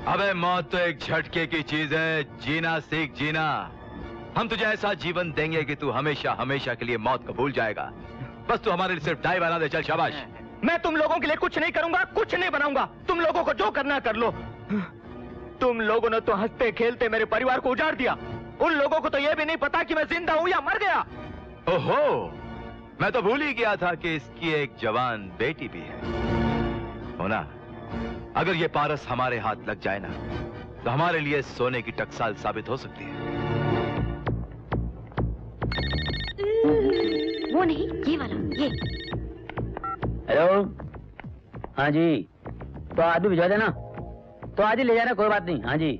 अबे मौत तो एक झटके की चीज है, जीना सीख जीना। हम तुझे ऐसा जीवन देंगे कि तू हमेशा हमेशा के लिए मौत को भूल जाएगा। बस तू हमारे लिए सिर्फ डाई बना दे, चल शाबाश। मैं तुम लोगों के लिए कुछ नहीं करूंगा, कुछ नहीं बनाऊंगा। तुम लोगों को जो करना कर लो। तुम लोगों ने तो हंसते खेलते मेरे परिवार को उजाड़ दिया। उन लोगों को तो यह भी नहीं पता कि मैं जिंदा हूं या मर गया। ओहो, मैं तो भूल ही गया था कि इसकी एक जवान बेटी भी है। होना, अगर ये पारस हमारे हाथ लग जाए ना तो हमारे लिए सोने की टकसाल साबित हो सकती है। वो नहीं, ये वाला, ये। हेलो, हाँ जी, तो आज भी भिजवा देना। तो आज ही ले जाना, कोई बात नहीं। हाँ जी,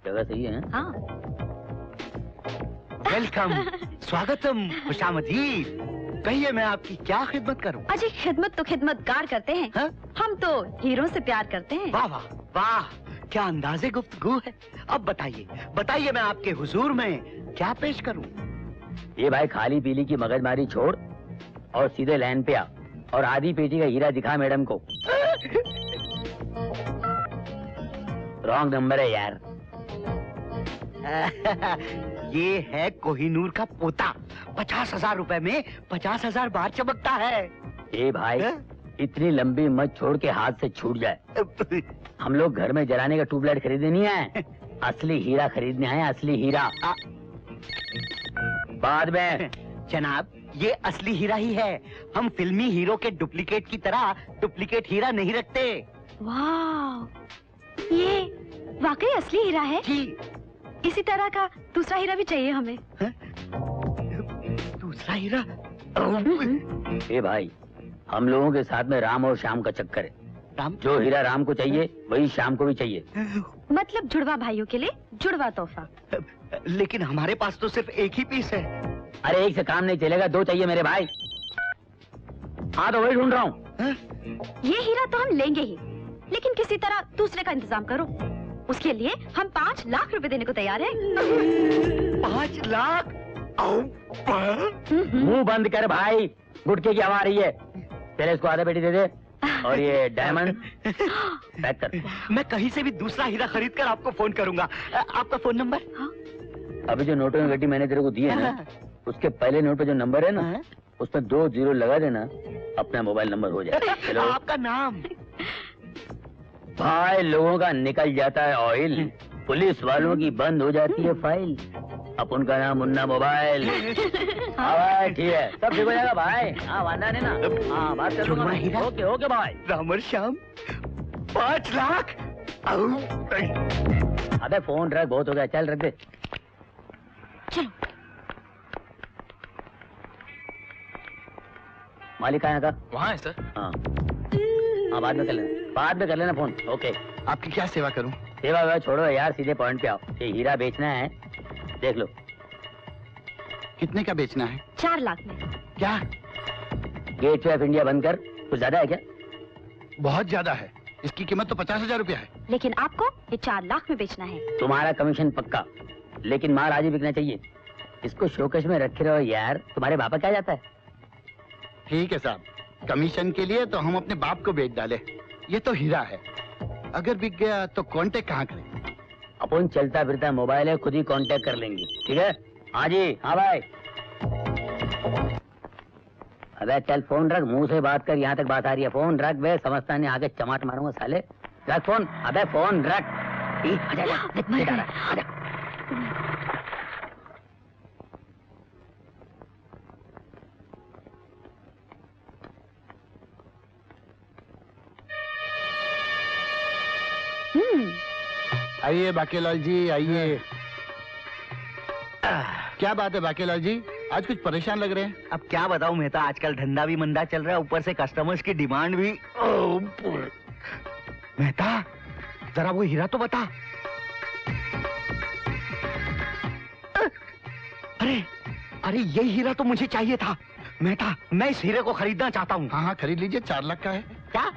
जगह सही है। हाँ। वेलकम, स्वागतम, खुशामदीद। कहिए मैं आपकी क्या खिदमत करूं? अजी खिदमत तो खिदमतगार करते हैं। हा? हम तो हीरो से प्यार करते हैं। वाह वाह वाह, क्या अंदाजे गुफ्तगू है। अब बताइए बताइए, मैं आपके हुजूर में क्या पेश करूं? ये भाई खाली पीली की मगजमारी छोड़ और सीधे लाइन पे आ और आधी पेटी का हीरा दिखा मैडम को। रॉन्ग नंबर है यार। ये है कोहिनूर का पोता। 50,000 रुपए में 50,000 बार चमकता है। ए भाई, इतनी लंबी मत छोड़ के हाथ से छूट जाए। हम लोग घर में जलाने का ट्यूबलाइट खरीदने नहीं आए, असली हीरा खरीदने आए, असली हीरा। बाद में जनाब, ये असली हीरा ही है। हम फिल्मी हीरो के डुप्लीकेट की तरह डुप्लीकेट हीरा नहीं रखते। वाह, ये वाकई असली हीरा है जी। इसी तरह का दूसरा हीरा भी चाहिए हमें। दूसरा हीरा? ए भाई, हम लोगों के साथ में राम और श्याम का चक्कर है। राम? जो हीरा राम को चाहिए वही श्याम को भी चाहिए। मतलब जुड़वा भाइयों के लिए जुड़वा तोहफा। लेकिन हमारे पास तो सिर्फ एक ही पीस है। अरे एक से काम नहीं चलेगा, 2 चाहिए मेरे भाई। हाँ तो वही ढूंढ रहा हूँ। ये हीरा तो हम लेंगे ही, लेकिन किसी तरह दूसरे का इंतजाम करो। उसके लिए हम 5 लाख रुपए देने को तैयार हैं। 5 लाख? मुंह बंद कर भाई, गुटके की आवाज आ रही है। पहले इसको आधा पेटी दे दे और ये डायमंड पैक कर। मैं कहीं से भी दूसरा हीरा खरीद कर आपको फोन करूंगा। आपका फोन नंबर? अभी जो नोटों की गड्डी मैंने तेरे को दी है ना, उसके पहले नोट पे जो नंबर है ना, उसमें 2 0 लगा देना, अपना मोबाइल नंबर हो जाए। चलो। आपका नाम? भाई लोगों का निकल जाता है ऑयल, पुलिस वालों की बंद हो जाती है फाइल। अपन का नाम मुन्ना मोबाइल। हाँ भाई ठीक है, सब ठीक हो जाएगा भाई। हाँ वादा नहीं ना। हाँ बात कर लूंगा मैं। ओके ओके भाई। रामर श्याम 5 लाख? अबे फोन रख, बहुत हो गया, चल रख दे। चलो। मालिक कहाँ का? वहाँ है सर। हाँ हाँ, बाद में कर लेना, बाद में कर लेना फोन। ओके। आपकी क्या सेवा करूं? सेवा वेवा छोड़ो यार, सीधे पॉइंट पे आओ। ये हीरा बेचना है, देख लो। कितने का बेचना है? 4 लाख में। क्या? गेटवे ऑफ इंडिया बंद कर। कुछ ज्यादा है क्या? बहुत ज्यादा है, इसकी कीमत तो 50,000 रुपया है। लेकिन आपको ये 4 लाख में बेचना है। तुम्हारा कमीशन पक्का, लेकिन माल आज ही बिकना चाहिए। इसको शोकेश में रखे रहो यार, तुम्हारे बापा क्या जाता है? ठीक है साहब, कमीशन के लिए तो हम अपने बाप को बेच डाले। ये तो हीरा है, अगर बिक गया तो कांटेक्ट कहाँ करें? अपन चलता फिरता मोबाइल है, खुद ही कांटेक्ट कर लेंगे। ठीक है? हाँ जी। हाँ भाई। अबे चल फोन रख, मुंह से बात कर, यहाँ तक बात आ रही है। फोन रख बे, समझता नहीं, आगे चमाट मारूंगा साले। रख फोन। अबे फोन रख। आजा। आइए बाकेलाल जी, आइए। क्या बात है बाकेलाल जी, आज कुछ परेशान लग रहे हैं? अब क्या बताऊं मेहता, आजकल धंधा भी मंदा चल रहा है, ऊपर से कस्टमर्स की डिमांड भी। मेहता जरा वो हीरा तो बता। अरे ये हीरा तो मुझे चाहिए था मेहता, मैं इस हीरे को खरीदना चाहता हूँ। हाँ खरीद लीजिए, 4 लाख का है। क्या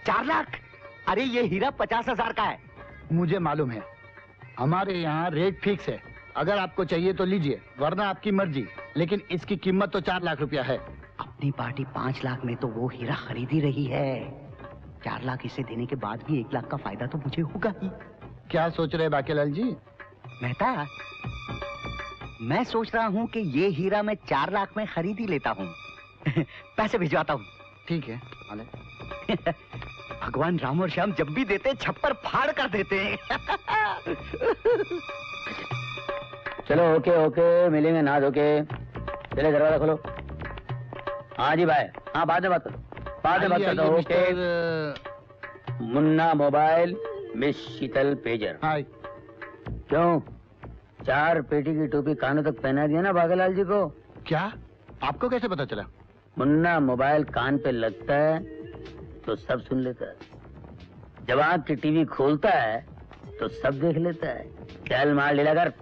4 लाख? अरे ये हीरा 50,000 का है। मुझे मालूम है, हमारे यहाँ रेट फिक्स है। अगर आपको चाहिए तो लीजिए, वरना आपकी मर्जी, लेकिन इसकी कीमत तो 4 लाख रुपया है। अपनी पार्टी 5 लाख में तो वो हीरा खरीद ही रही है। 4 लाख इसे देने के बाद भी 1 लाख का फायदा तो मुझे होगा ही। क्या सोच रहे बाकेलाल जी? मेहता मैं सोच रहा हूँ कि ये हीरा मैं 4 लाख में खरीद ही लेता हूँ। पैसे भिजवाता हूँ। ठीक है। भगवान राम और श्याम जब भी देते छप्पर फाड़ कर देते हैं। चलो ओके ओके, मिलेंगे ना धोके। चले दरवाजा खोलो। हाँ जी भाई। हाँ बाद में बात करो, बाद में बात करता हूँ। ओके। मुन्ना मोबाइल, मिस शीतल पेजर। हाय। क्यों 4 पेटी की टोपी कानों तक पहना दिया ना बागेलाल जी को? क्या? आपको कैसे पता चला? मुन्ना मोबाइल कान पे लगता है तो सब सुन लेता है, जब आँख की टीवी खोलता है तो सब देख लेता है। चल माल ढीला कर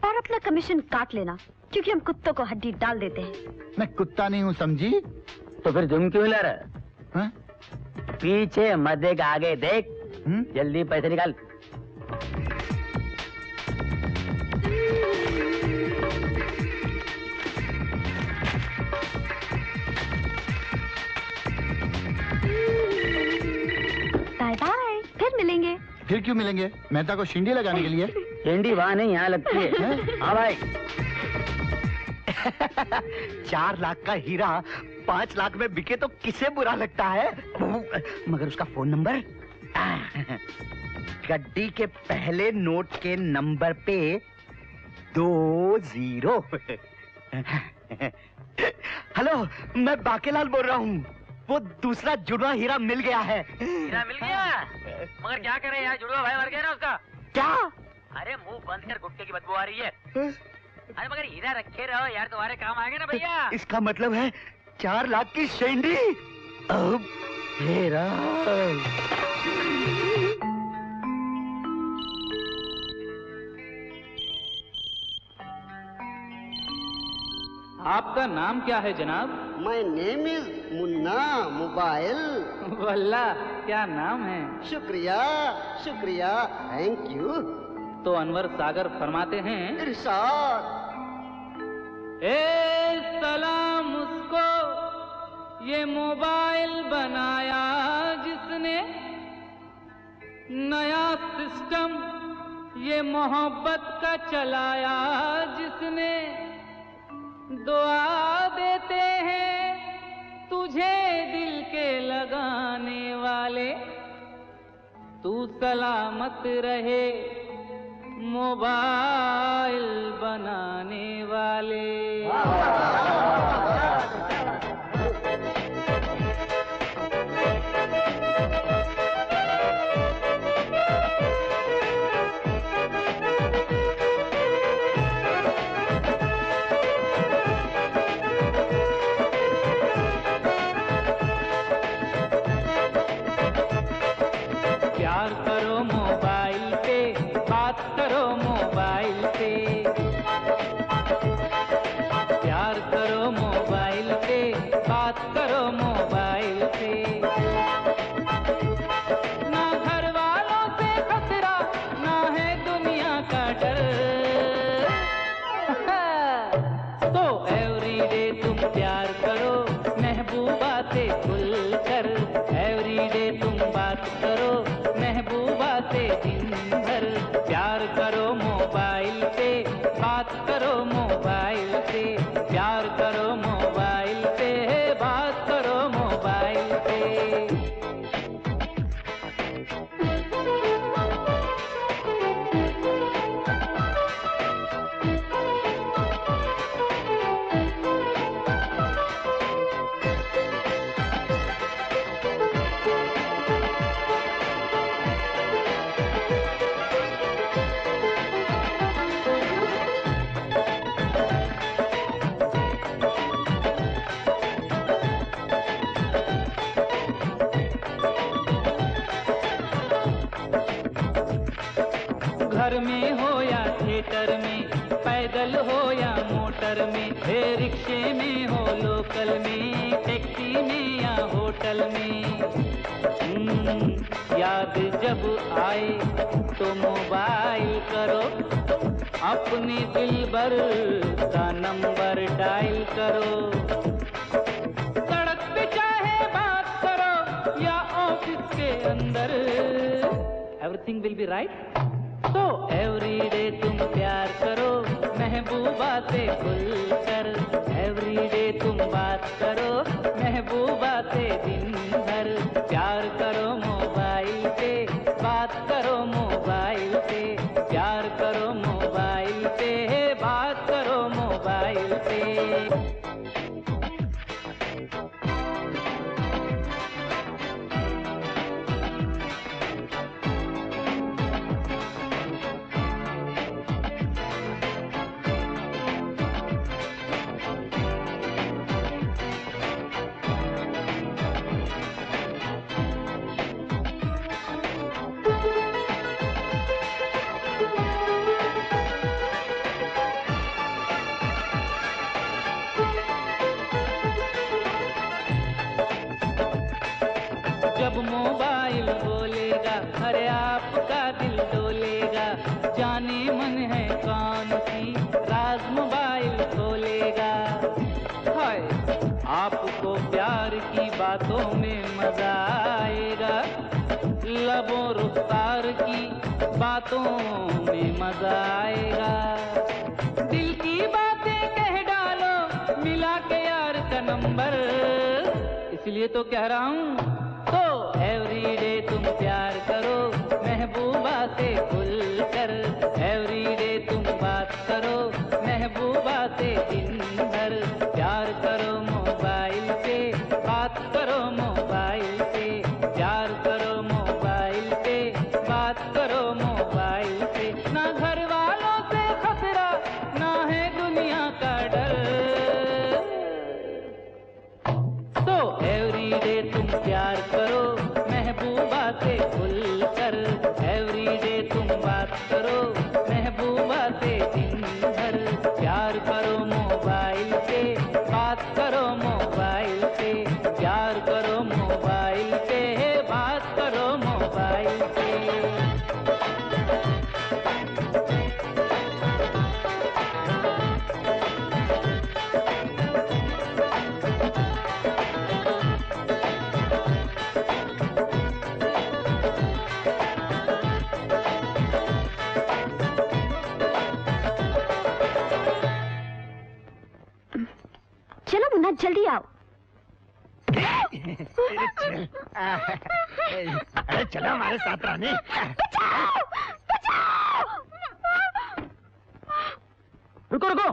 और अपना कमीशन काट लेना, क्योंकि हम कुत्तों को हड्डी डाल देते हैं। मैं कुत्ता नहीं हूँ समझी? तो फिर तुम क्यों ला रहा है? पीछे मत देख, आगे देख। जल्दी पैसे निकाल। बाय बाय, फिर मिलेंगे। फिर क्यों मिलेंगे? मेहता को शिंडी लगाने के लिए। शिंडी वहाँ नहीं, यहाँ लगती है। हाँ भाई। 4 लाख का हीरा 5 लाख में बिके तो किसे बुरा लगता है? मगर उसका फोन नंबर, गड्डी के पहले नोट के नंबर पे 2 0। हेलो, मैं बाकेलाल बोल रहा हूँ। वो दूसरा जुड़वा हीरा मिल गया है। हीरा मिल गया? मगर क्या करे यार, जुड़वा भाई मर गया ना उसका। क्या? अरे मुंह बंद कर, गुटके की बदबू आ रही है। अरे मगर हीरा रखे रहो यार, तुम्हारे काम आएंगे ना भैया। इसका मतलब है 4 लाख की शेंडी। अब हीरा। आपका नाम क्या है जनाब? My name is Munna mobile. वल्ला क्या नाम है? शुक्रिया शुक्रिया, थैंक यू। तो अनवर सागर फरमाते हैं, इरशाद। ए सलाम उसको ये मोबाइल बनाया जिसने, नया सिस्टम ये मोहब्बत का चलाया जिसने। दुआ देते हैं तुझे दिल के लगाने वाले, तू सलामत रहे मोबाइल बनाने वाले। प्यार करो मोबाइल पे, बात करो मोबाइल पे। प्यार करो मोबाइल पे, बात करो मोबाइल पे। ना घर वालों से खतरा, ना है दुनिया का डर। तो एवरीडे तुम प्यार करो महबूबा से खुल कर। एवरीडे तुम बात करो महबूबा से दिन भर। प्यार करो मोबाइल पे, बात करो मोबाइल से। प्यार करो मोबाइल पे, बात करो मोबाइल पे। घर में हो या थिएटर में, पैदल हो या मोटर में, हे रिक्शे में हो लोकल में, टैक्सी में या होटल में। याद जब आए तो मोबाइल करो, अपने दिलबर का नंबर डायल करो। सड़क पे चाहे बात करो या ऑफिस के अंदर, एवरीथिंग विल बी राइट। तो एवरीडे तुम प्यार करो महबूबा से खुल कर। एवरीडे तुम बात करो महबूबा से दिन भर। प्यार करो मोबाइल पे, बात करो मोबाइल पे। प्यार करो मोबाइल पे, बात करो मोबाइल पे। जब मोबाइल बोलेगा अरे आपका दिल डोलेगा। जाने मन है कौन सी राज मोबाइल खोलेगा। हाय आपको प्यार की बातों में मजा आएगा। लबों रुखसार की बातों में मजा आएगा। दिल की बातें कह डालो मिला के यार का नंबर। इसलिए तो कह रहा हूँ, तो एवरीडे तुम प्यार करो महबूबा से खुल कर। एवरीडे तुम बात करो महबूबा से दिन भर। प्यार करो मोबाइल पे, बात करो मोबाइल पे। प्यार करो मोबाइल पे, बात करो मोबाइल पे। ना घर वालों से खतरा, ना है दुनिया का डर। तो एवरीडे तुम प्यार करो महबूबा से खुल कर। एवरीडे तुम बात करो महबूबा से दिन भर। प्यार करो मोबाइल पे, बात करो मोबाइल पे। प्यार करो मोबाइल पे, बात करो जल्दी आओ। अरे चलो हमारे साथ रानी। बचाओ, बचाओ। रुको रुको।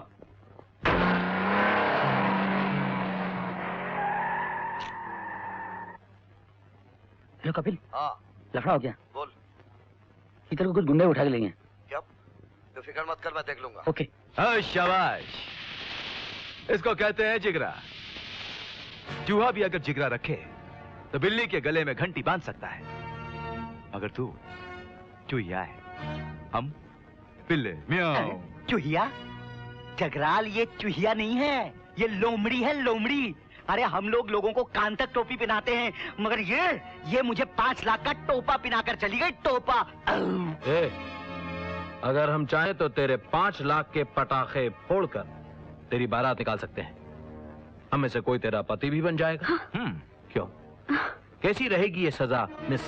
हेलो कपिल। हाँ लफड़ा हो गया। बोल। इधर को कुछ गुंडे उठा के लेंगे। क्या? तो फिक्र मत कर, मैं देख लूंगा। ओके। शाबाश, इसको कहते हैं जिगरा। चूहा भी अगर जिगरा रखे तो बिल्ली के गले में घंटी बांध सकता है, मगर तू चूहिया है, हम बिल्ले। म्याऊ। चूहिया? जगराल, ये चूहिया नहीं है, ये लोमड़ी है, लोमड़ी। अरे हम लोग लोगों को कान तक टोपी पहनाते हैं, मगर ये मुझे 5 लाख का टोपा पहनाकर चली गई, टोपा। अगर हम चाहें तो तेरे 5 लाख के पटाखे फोड़कर तेरी बारात निकाल सकते हैं। हम में से कोई तेरा पति भी बन जाएगा। क्यों? कैसी रहेगी ये सजा मिस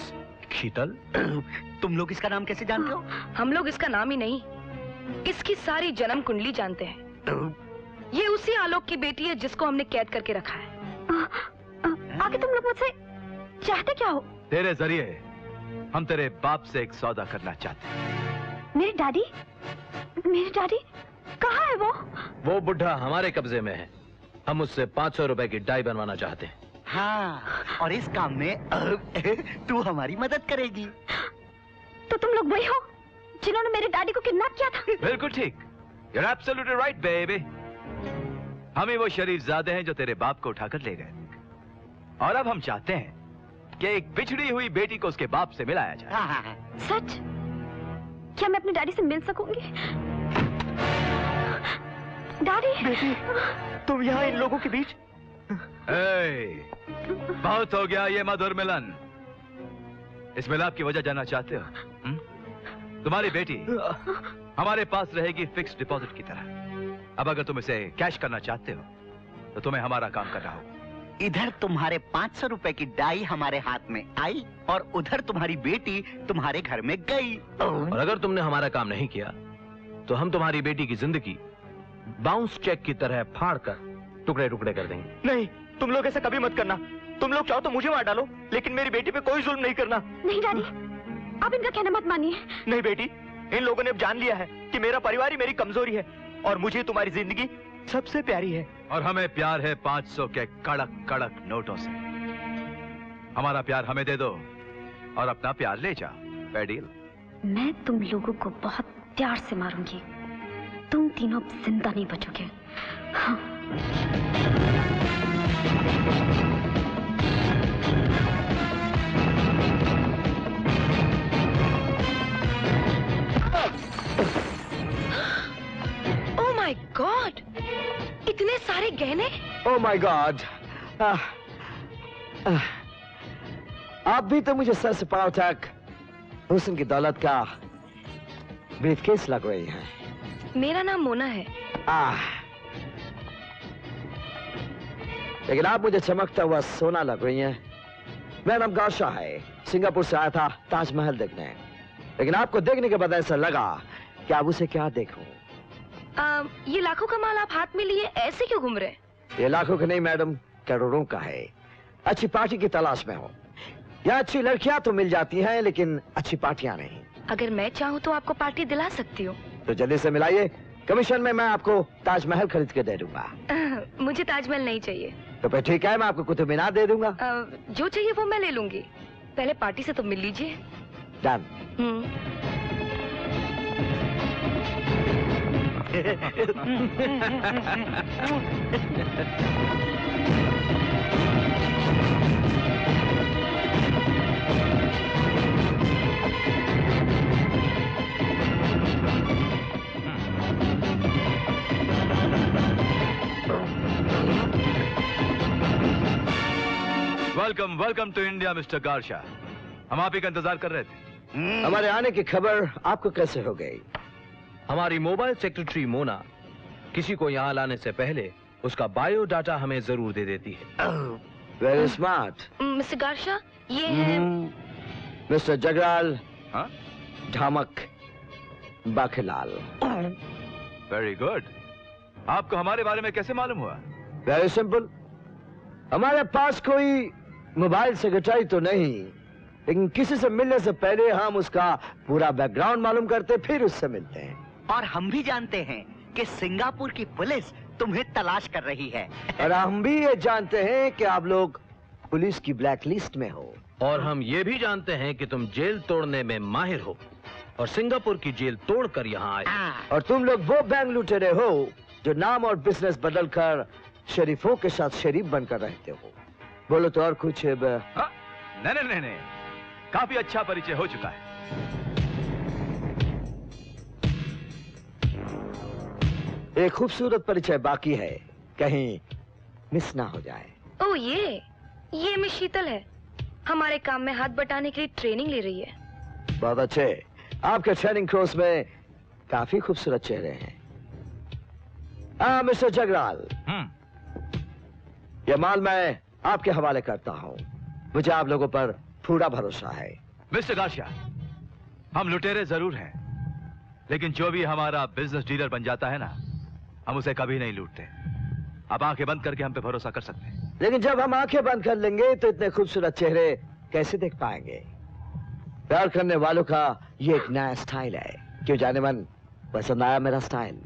शीतल? तुम लोग इसका नाम कैसे जानते हो? हम लोग इसका नाम ही नहीं, इसकी सारी जन्म कुंडली जानते हैं। ये उसी आलोक की बेटी है जिसको हमने कैद करके रखा है। आगे तुम लोग मुझसे चाहते क्या हो? तेरे जरिए हम तेरे बाप से एक सौदा करना चाहते हैं। मेरे डैडी? मेरे डैडी कहाँ है वो? वो बुढ़ा हमारे कब्जे में है। हम उससे 500 रुपए की डाई बनवाना चाहते हैं। हाँ, और इस काम में तू हमारी मदद करेगी। तो तुम लोग वही हो जिन्होंने मेरे डैडी को किडनैप किया था? बिल्कुल ठीक। You're absolutely right, baby. हम ही वो शरीफजादे हैं जो तेरे बाप को उठाकर ले गए, और अब हम चाहते हैं कि एक बिछड़ी हुई बेटी को उसके बाप से मिलाया जाए। सच? क्या मैं अपने डैडी से मिल सकूंगी? डैडी? बेटी, तुम यहाँ इन लोगों के बीच? बहुत हो गया ये मधुर मिलन। इस मिलाप की वजह जानना चाहते हो? तुम्हारी बेटी हमारे पास रहेगी फिक्स डिपॉजिट की तरह। अब अगर तुम इसे कैश करना चाहते हो तो तुम्हें हमारा काम करना होगा। इधर तुम्हारे 500 रुपए की डाई हमारे हाथ में आई और उधर तुम्हारी बेटी तुम्हारे घर में गई। और अगर तुमने हमारा काम नहीं किया तो हम तुम्हारी बेटी की जिंदगी बाउंस चेक की तरह फाड़ कर टुकड़े टुकड़े कर देंगे। नहीं, तुम लोग ऐसा कभी मत करना। तुम लोग चाहो तो मुझे मार डालो, लेकिन मेरी बेटी पे कोई जुल्म नहीं करना। नहीं डैडी, आप इनका कहना मत मानिए। नहीं बेटी, इन लोगों ने अब जान लिया है कि मेरा परिवार ही मेरी कमजोरी है और मुझे तुम्हारी जिंदगी सबसे प्यारी है। और हमें प्यार है 500 के कड़क कड़क नोटों से। हमारा प्यार हमें दे दो और अपना प्यार ले जाओ। Fair deal? मैं तुम लोगों को बहुत प्यार से मारूंगी, तुम तीनों अब जिंदा नहीं बचोगे। हाँ। ओह माय गॉड, इतने सारे गहने। ओह माय गॉड, आप भी तो मुझे सर से पांव तक हुस्न की दौलत का ब्रीफकेस लग रही हैं। मेरा नाम मोना है। लेकिन आप मुझे चमकता हुआ सोना लग रही हैं। मेरा नाम गौशा है, सिंगापुर से आया था ताजमहल देखने, लेकिन आपको देखने के बाद ऐसा लगा कि अब उसे क्या देखूं। ये लाखों का माल आप हाथ में लिए ऐसे क्यों घूम रहे? ये लाखों का नहीं मैडम, करोड़ों का है। अच्छी पार्टी की तलाश में हो। यहाँ अच्छी लड़कियां तो मिल जाती हैं, लेकिन अच्छी पार्टियां नहीं। अगर मैं चाहूँ तो आपको पार्टी दिला सकती हूँ। तो जल्दी से मिलाइए, कमीशन में मैं आपको ताजमहल खरीद के दे दूंगा। मुझे ताजमहल नहीं चाहिए। तो फिर ठीक है, मैं आपको कुतुब मीनार दे दूंगा। जो चाहिए वो मैं ले लूंगी, पहले पार्टी से तो मिल लीजिए। Done. Welcome welcome to India mister Garsha. हम आप ही का इंतजार कर रहे थे। हमारे आने की खबर आपको कैसे हो गई? हमारी मोबाइल सेक्रेटरी मोना किसी को यहाँ लाने से पहले उसका बायोडाटा हमें जरूर दे देती है। Very smart. मिस्टर गार्शा, ये है mister Jagral Dhamak Bakhilal. Very good. आपको हमारे बारे में कैसे मालूम हुआ? वेरी सिंपल, हमारे पास कोई मोबाइल सेक्रेटरी तो नहीं, लेकिन किसी से मिलने से पहले हम उसका पूरा बैकग्राउंड मालूम करते फिर उससे मिलते हैं। और हम भी जानते हैं कि सिंगापुर की पुलिस तुम्हें तलाश कर रही है। और हम भी ये जानते हैं कि आप लोग पुलिस की ब्लैक लिस्ट में हो। और हम ये भी जानते हैं कि तुम जेल तोड़ने में माहिर हो और सिंगापुर की जेल तोड़कर यहाँ आए। और तुम लोग वो बैंक लुटेरे हो जो नाम और बिजनेस बदलकर शरीफों के साथ शरीफ बनकर रहते हो। बोलो तो और कुछ। नहीं, काफी अच्छा परिचय हो चुका है। एक खूबसूरत परिचय बाकी है, कहीं मिस ना हो जाए। ओ ये मिस शीतल है, हमारे काम में हाथ बटाने के लिए ट्रेनिंग ले रही है। बहुत अच्छे, आपके ट्रेनिंग कोर्स में काफी खूबसूरत चेहरे हैं। मिस्टर जगराल, यह माल मैं आपके हवाले करता हूँ। मुझे आप लोगों पर पूरा भरोसा है। मिस्टर गार्शिया, हम लुटेरे जरूर हैं, लेकिन जो भी हमारा बिजनेस डीलर बन जाता है ना, हम उसे कभी नहीं लूटते। आप आंखें बंद करके हम पे भरोसा कर सकते हैं। लेकिन जब हम आंखें बंद कर लेंगे तो इतने खूबसूरत चेहरे कैसे देख पाएंगे? प्यार करने वालों का ये एक नया स्टाइल है। क्यों जाने मन, पसंद आया मेरा स्टाइल?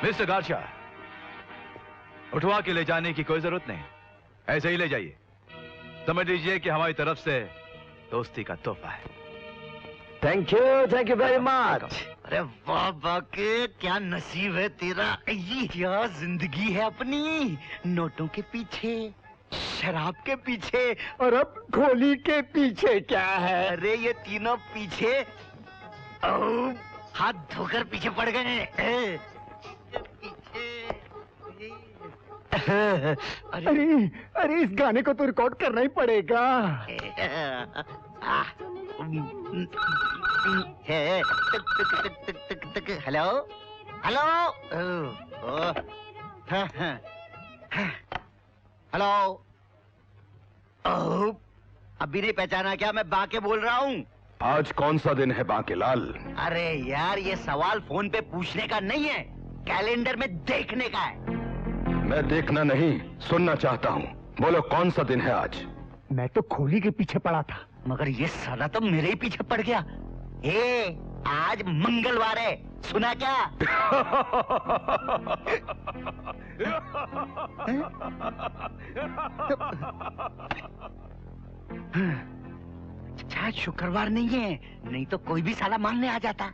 मिस्टर गार्शिया, उठवा के ले जाने की कोई जरूरत नहीं, ऐसे ही ले जाइए। समझ लीजिए कि हमारी तरफ से दोस्ती का तोहफा है। Thank you very much. अरे वाह बाके, क्या नसीब है तेरा। ये क्या जिंदगी है अपनी, नोटों के पीछे, शराब के पीछे और अब गोली के पीछे क्या है? अरे ये तीनों पीछे हाथ धोकर पीछे पड़ गए। अरे इस गाने को तो रिकॉर्ड करना ही पड़ेगा। हेलो हेलो हेलो, अभी नहीं पहचाना क्या? मैं बाके बोल रहा हूँ। आज कौन सा दिन है बाके लाल? अरे यार, ये सवाल फोन पे पूछने का नहीं है, कैलेंडर में देखने का है। मैं देखना नहीं, सुनना चाहता हूँ। बोलो कौन सा दिन है आज? मैं तो खोली के पीछे पड़ा था, मगर ये साला तो मेरे ही पीछे पड़ गया। आज मंगलवार है, सुना क्या? शायद शुक्रवार नहीं है, नहीं तो कोई भी साला मानने आ जाता।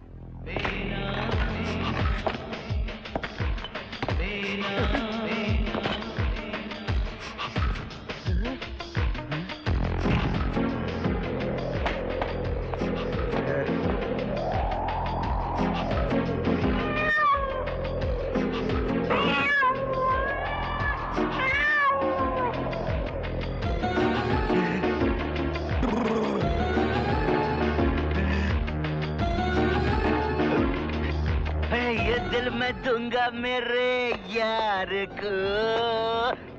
दिल मैं दूंगा मेरे यार को,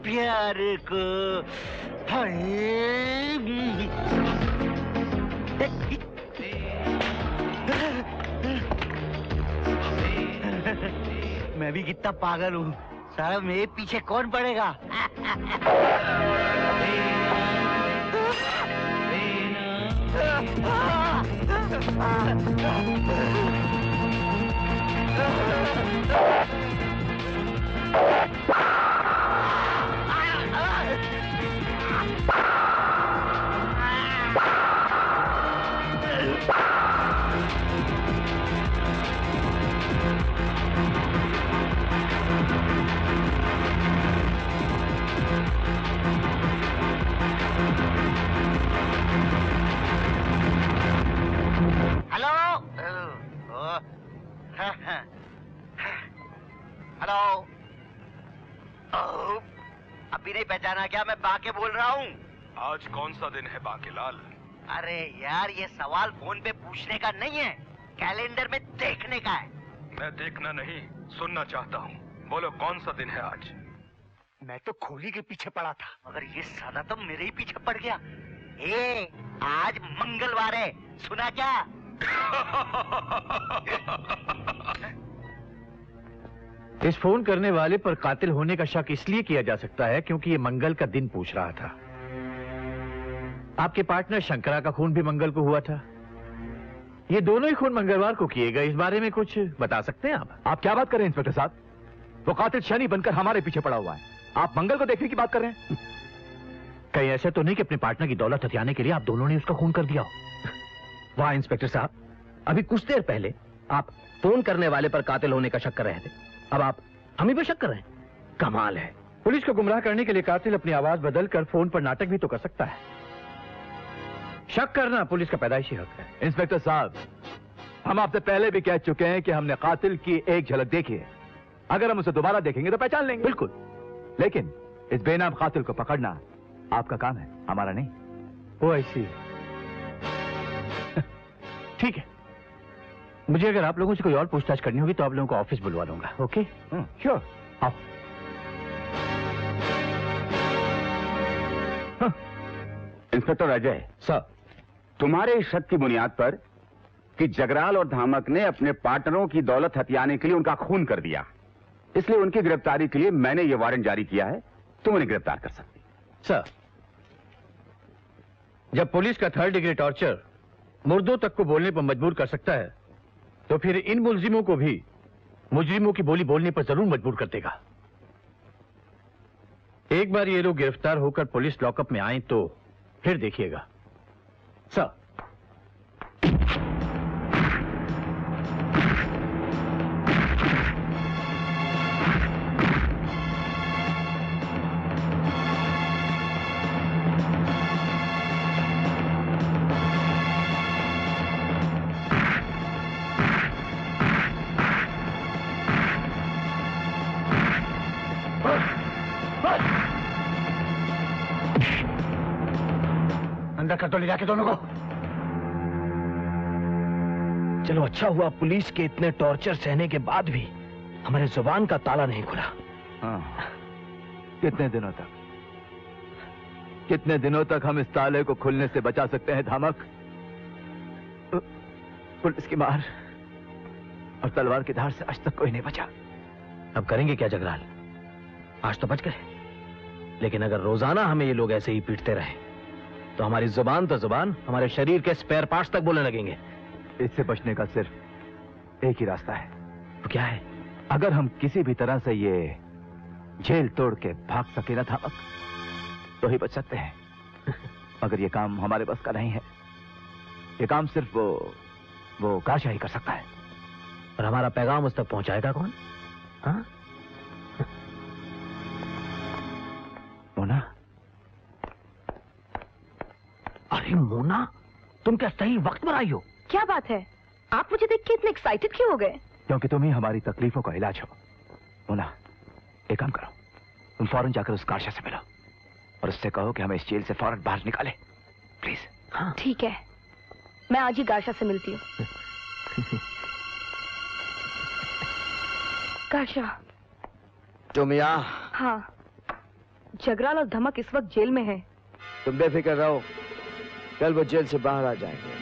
प्यार को। मैं भी कितना पागल हूँ, सारा मेरे पीछे कौन पड़ेगा? हेलो, अभी नहीं पहचाना क्या? मैं बाके बोल रहा हूँ। आज कौन सा दिन है बाके लाल? अरे यार, ये सवाल फोन पे पूछने का नहीं है, कैलेंडर में देखने का है। मैं देखना नहीं, सुनना चाहता हूँ। बोलो कौन सा दिन है आज? मैं तो खोली के पीछे पड़ा था, मगर ये साला तो मेरे ही पीछे पड़ गया। आज मंगलवार है, सुना क्या? इस फोन करने वाले पर कातिल होने का शक इसलिए किया जा सकता है क्योंकि ये मंगल का दिन पूछ रहा था। आपके पार्टनर शंकरा का खून भी मंगल को हुआ था। ये दोनों ही खून मंगलवार को किए गए। इस बारे में कुछ बता सकते हैं आप क्या बात कर रहे हैं इंस्पेक्टर साहब? वो कातिल शनि बनकर हमारे पीछे पड़ा हुआ है। आप मंगल को देखने की बात कर रहे हैं? कहीं ऐसे तो नहीं कि अपने पार्टनर की दौलत हथियाने के लिए आप दोनों ने उसका खून कर दिया हो? वाह इंस्पेक्टर साहब, अभी कुछ देर पहले आप फोन करने वाले पर कातिल होने का शक कर रहे थे, अब आप हम ही पर शक कर रहे हैं। कमाल है। पुलिस को गुमराह करने के लिए कातिल अपनी आवाज बदलकर फोन पर नाटक भी तो कर सकता है। शक करना पुलिस का पैदाइशी हक है। इंस्पेक्टर साहब, हम आपसे पहले भी कह चुके हैं कि हमने कातिल की एक झलक देखी है। अगर हम उसे दोबारा देखेंगे तो पहचान लेंगे। बिल्कुल, लेकिन इस बेनाम कातिल को पकड़ना आपका काम है, हमारा नहीं। वो ऐसी ठीक है। मुझे अगर आप लोगों से कोई और पूछताछ करनी होगी तो आप लोगों को ऑफिस बुलवा लूंगा। ओके? श्योर, आओ। इंस्पेक्टर अजय सर, तुम्हारे शक की बुनियाद पर कि जगराल और धामक ने अपने पार्टनरों की दौलत हथियाने के लिए उनका खून कर दिया, इसलिए उनकी गिरफ्तारी के लिए मैंने ये वारंट जारी किया है। तुम उन्हें गिरफ्तार कर सकते। सर, जब पुलिस का 3rd डिग्री टॉर्चर मुर्दों तक को बोलने पर मजबूर कर सकता है तो फिर इन मुलजिमों को भी मुजरिमों की बोली बोलने पर जरूर मजबूर कर देगा। एक बार ये लोग गिरफ्तार होकर पुलिस लॉकअप में आए तो फिर देखिएगा। सर, अंदर कर दो, ले जाके दोनों को। चलो अच्छा हुआ पुलिस के इतने टॉर्चर सहने के बाद भी हमारे जुबान का ताला नहीं खुला। हाँ, कितने दिनों तक हम इस ताले को खुलने से बचा सकते हैं धामक? पुलिस की मार और तलवार की धार से आज तक कोई नहीं बचा। अब करेंगे क्या जगराल? आज तो बच गए, लेकिन अगर रोजाना हमें ये लोग ऐसे ही पीटते रहे तो हमारी जुबान तो जुबान, हमारे शरीर के स्पेयर पार्ट्स तक बोलने लगेंगे। इससे बचने का सिर्फ एक ही रास्ता है। तो क्या है? अगर हम किसी भी तरह से ये जेल तोड़ के भाग सके ना धामक, तो ही बच सकते हैं। मगर ये काम हमारे बस का नहीं है। ये काम सिर्फ वो काशाही कर सकता है। और हमारा पैगाम उस तक पहुंचाएगा कौन? हाँ? मोना। अरे मोना, तुम क्या सही वक्त पर आई हो? क्या बात है, आप मुझे देख के इतने एक्साइटेड क्यों हो गए? क्योंकि तुम ही हमारी तकलीफों का इलाज हो। मोना, एक काम करो, तुम फौरन जाकर उस कारशा से मिलो और उससे कहो कि हमें इस जेल से फौरन बाहर निकाले, प्लीज। हाँ ठीक है, मैं आज ही गार्शा से मिलती हूँ। गार्शा। तुम यहाँ? हाँ, जगराल और धमक इस वक्त जेल में है। तुम बेफिक्र रहो, कल वो जेल से बाहर आ जाएंगे।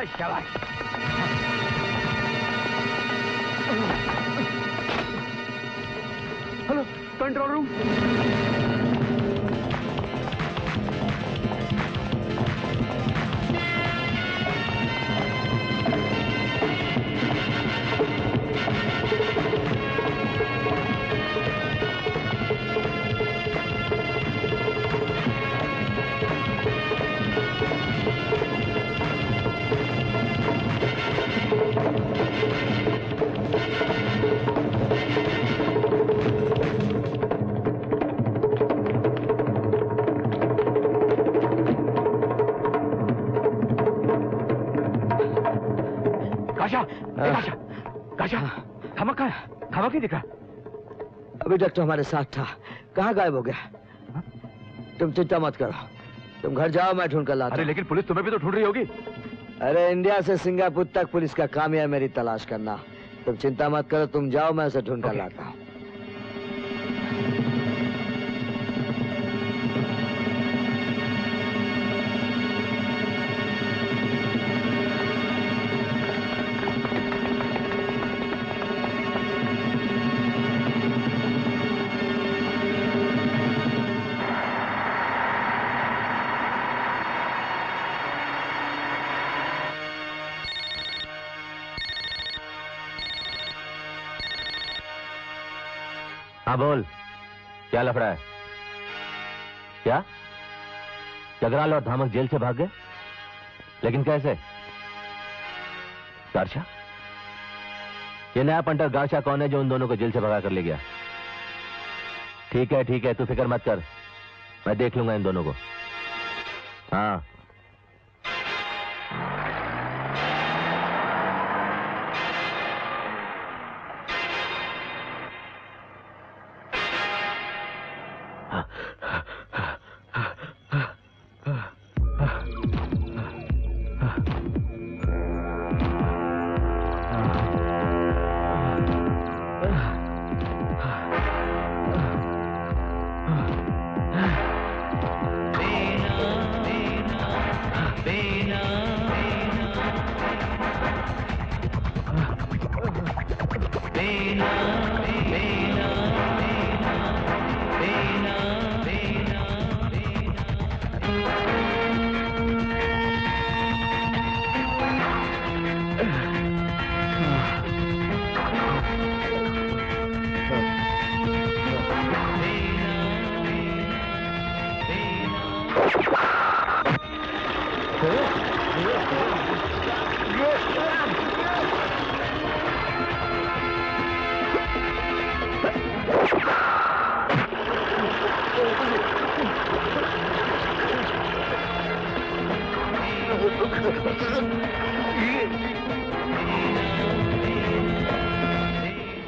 शाबाश। Hello, control room. Gasha, Gasha, Gasha, Dhamak कहाँ है? धमक नहीं दिखा। अभी तक तो हमारे साथ था, कहाँ गायब हो गया? तुम चिंता मत करो, तुम घर जाओ, मैं ढूंढ कर लाता। अरे लेकिन पुलिस तुम्हें भी तो ढूंढ रही होगी। अरे इंडिया से सिंगापुर तक पुलिस का काम है मेरी तलाश करना। तुम चिंता मत करो, तुम जाओ, मैं उसे ढूंढ कर लाता हूँ। हाँ बोल, क्या लफड़ा है? क्या जगराल और धामक जेल से भाग गए? लेकिन कैसे? गारशा? ये नया पंटर गारशा कौन है जो उन दोनों को जेल से भगा कर ले गया? ठीक है, तू फिक्र मत कर, मैं देख लूंगा इन दोनों को। हाँ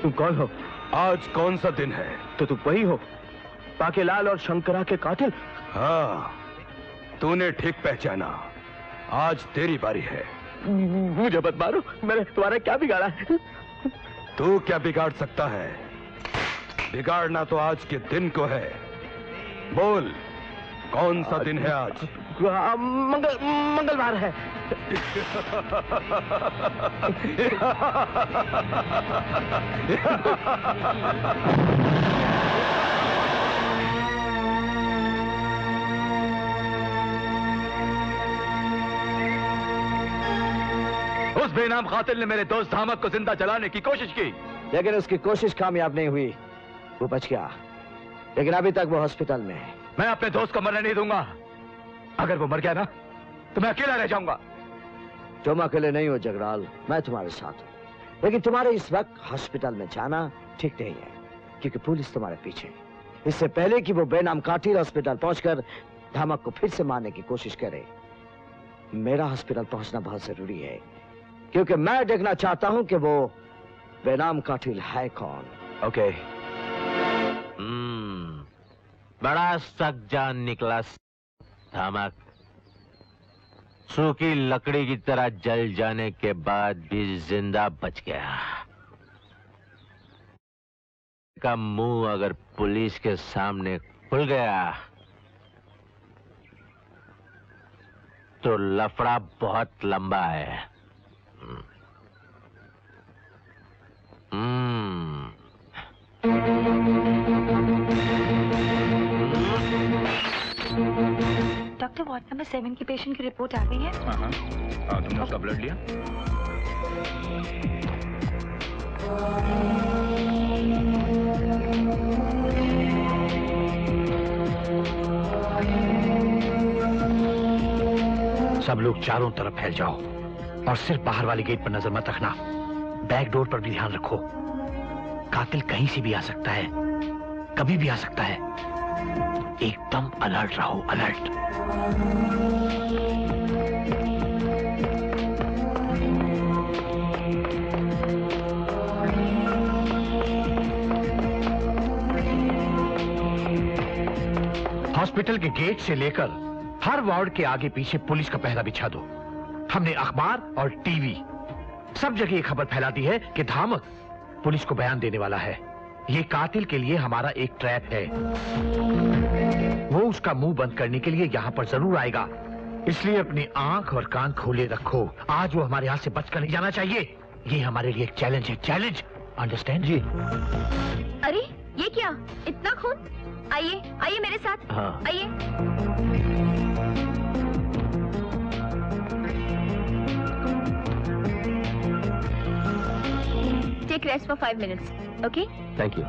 तुम कौन हो? आज कौन सा दिन है? तो तुम वही हो, पाकेलाल और शंकरा के कातिल? हाँ, तूने ठीक पहचाना। आज तेरी बारी है। मुझे मत मारो, मैंने तुम्हारा क्या बिगाड़ा है? तू क्या बिगाड़ सकता है? बिगाड़ना तो आज के दिन को है। बोल, कौन सा दिन है आज? मंगलवार है। उस बेनाम कातिल ने मेरे दोस्त धामक को जिंदा जलाने की कोशिश की, लेकिन उसकी कोशिश कामयाब नहीं हुई, वो बच गया। लेकिन अभी तक वो हॉस्पिटल में है। मैं अपने दोस्त को मरने नहीं दूंगा। अगर वो मर गया ना तो मैं अकेला रह जाऊंगा। तुम अकेले नहीं हो जगराल, मैं तुम्हारे साथ हूं। लेकिन तुम्हारे इस वक्त हॉस्पिटल में जाना ठीक नहीं है, क्योंकि पुलिस तुम्हारे पीछे। इससे पहले कि वो बेनाम कातिल हॉस्पिटल पहुंचकर धामक को फिर से मारने की कोशिश करे, मेरा हॉस्पिटल पहुंचना बहुत जरूरी है, क्योंकि मैं देखना चाहता हूं कि वो बेनाम कातिल है कौन। ओके। बड़ा सख्त निकला धामक। सूखी लकड़ी की तरह जल जाने के बाद भी जिंदा बच गया। का मुंह अगर पुलिस के सामने खुल गया तो लफड़ा बहुत लंबा है। डॉक्टर, वार्ड नंबर 7 की पेशेंट की रिपोर्ट आ गई है। तुमने उसका ब्लड लिया? सब लोग चारों तरफ फैल जाओ और सिर्फ बाहर वाली गेट पर नजर मत रखना। बैक डोर पर भी ध्यान रखो। कातिल कहीं से भी आ सकता है, कभी भी आ सकता है। एकदम अलर्ट रहो, अलर्ट। हॉस्पिटल के गेट से लेकर हर वार्ड के आगे पीछे पुलिस का पहरा बिछा दो। हमने अखबार और टीवी सब जगह ये खबर फैला दी है कि धामक पुलिस को बयान देने वाला है। ये कातिल के लिए हमारा एक ट्रैप है। वो उसका मुंह बंद करने के लिए यहाँ पर जरूर आएगा, इसलिए अपनी आंख और कान खोले रखो। आज वो हमारे हाथ से बचकर नहीं जाना चाहिए। ये हमारे लिए एक चैलेंज है। Challenge, understand? जी। अरे ये क्या, इतना खून? आइए आइए मेरे साथ। हाँ। आइए। Take rest for 5 minutes, okay? Thank you.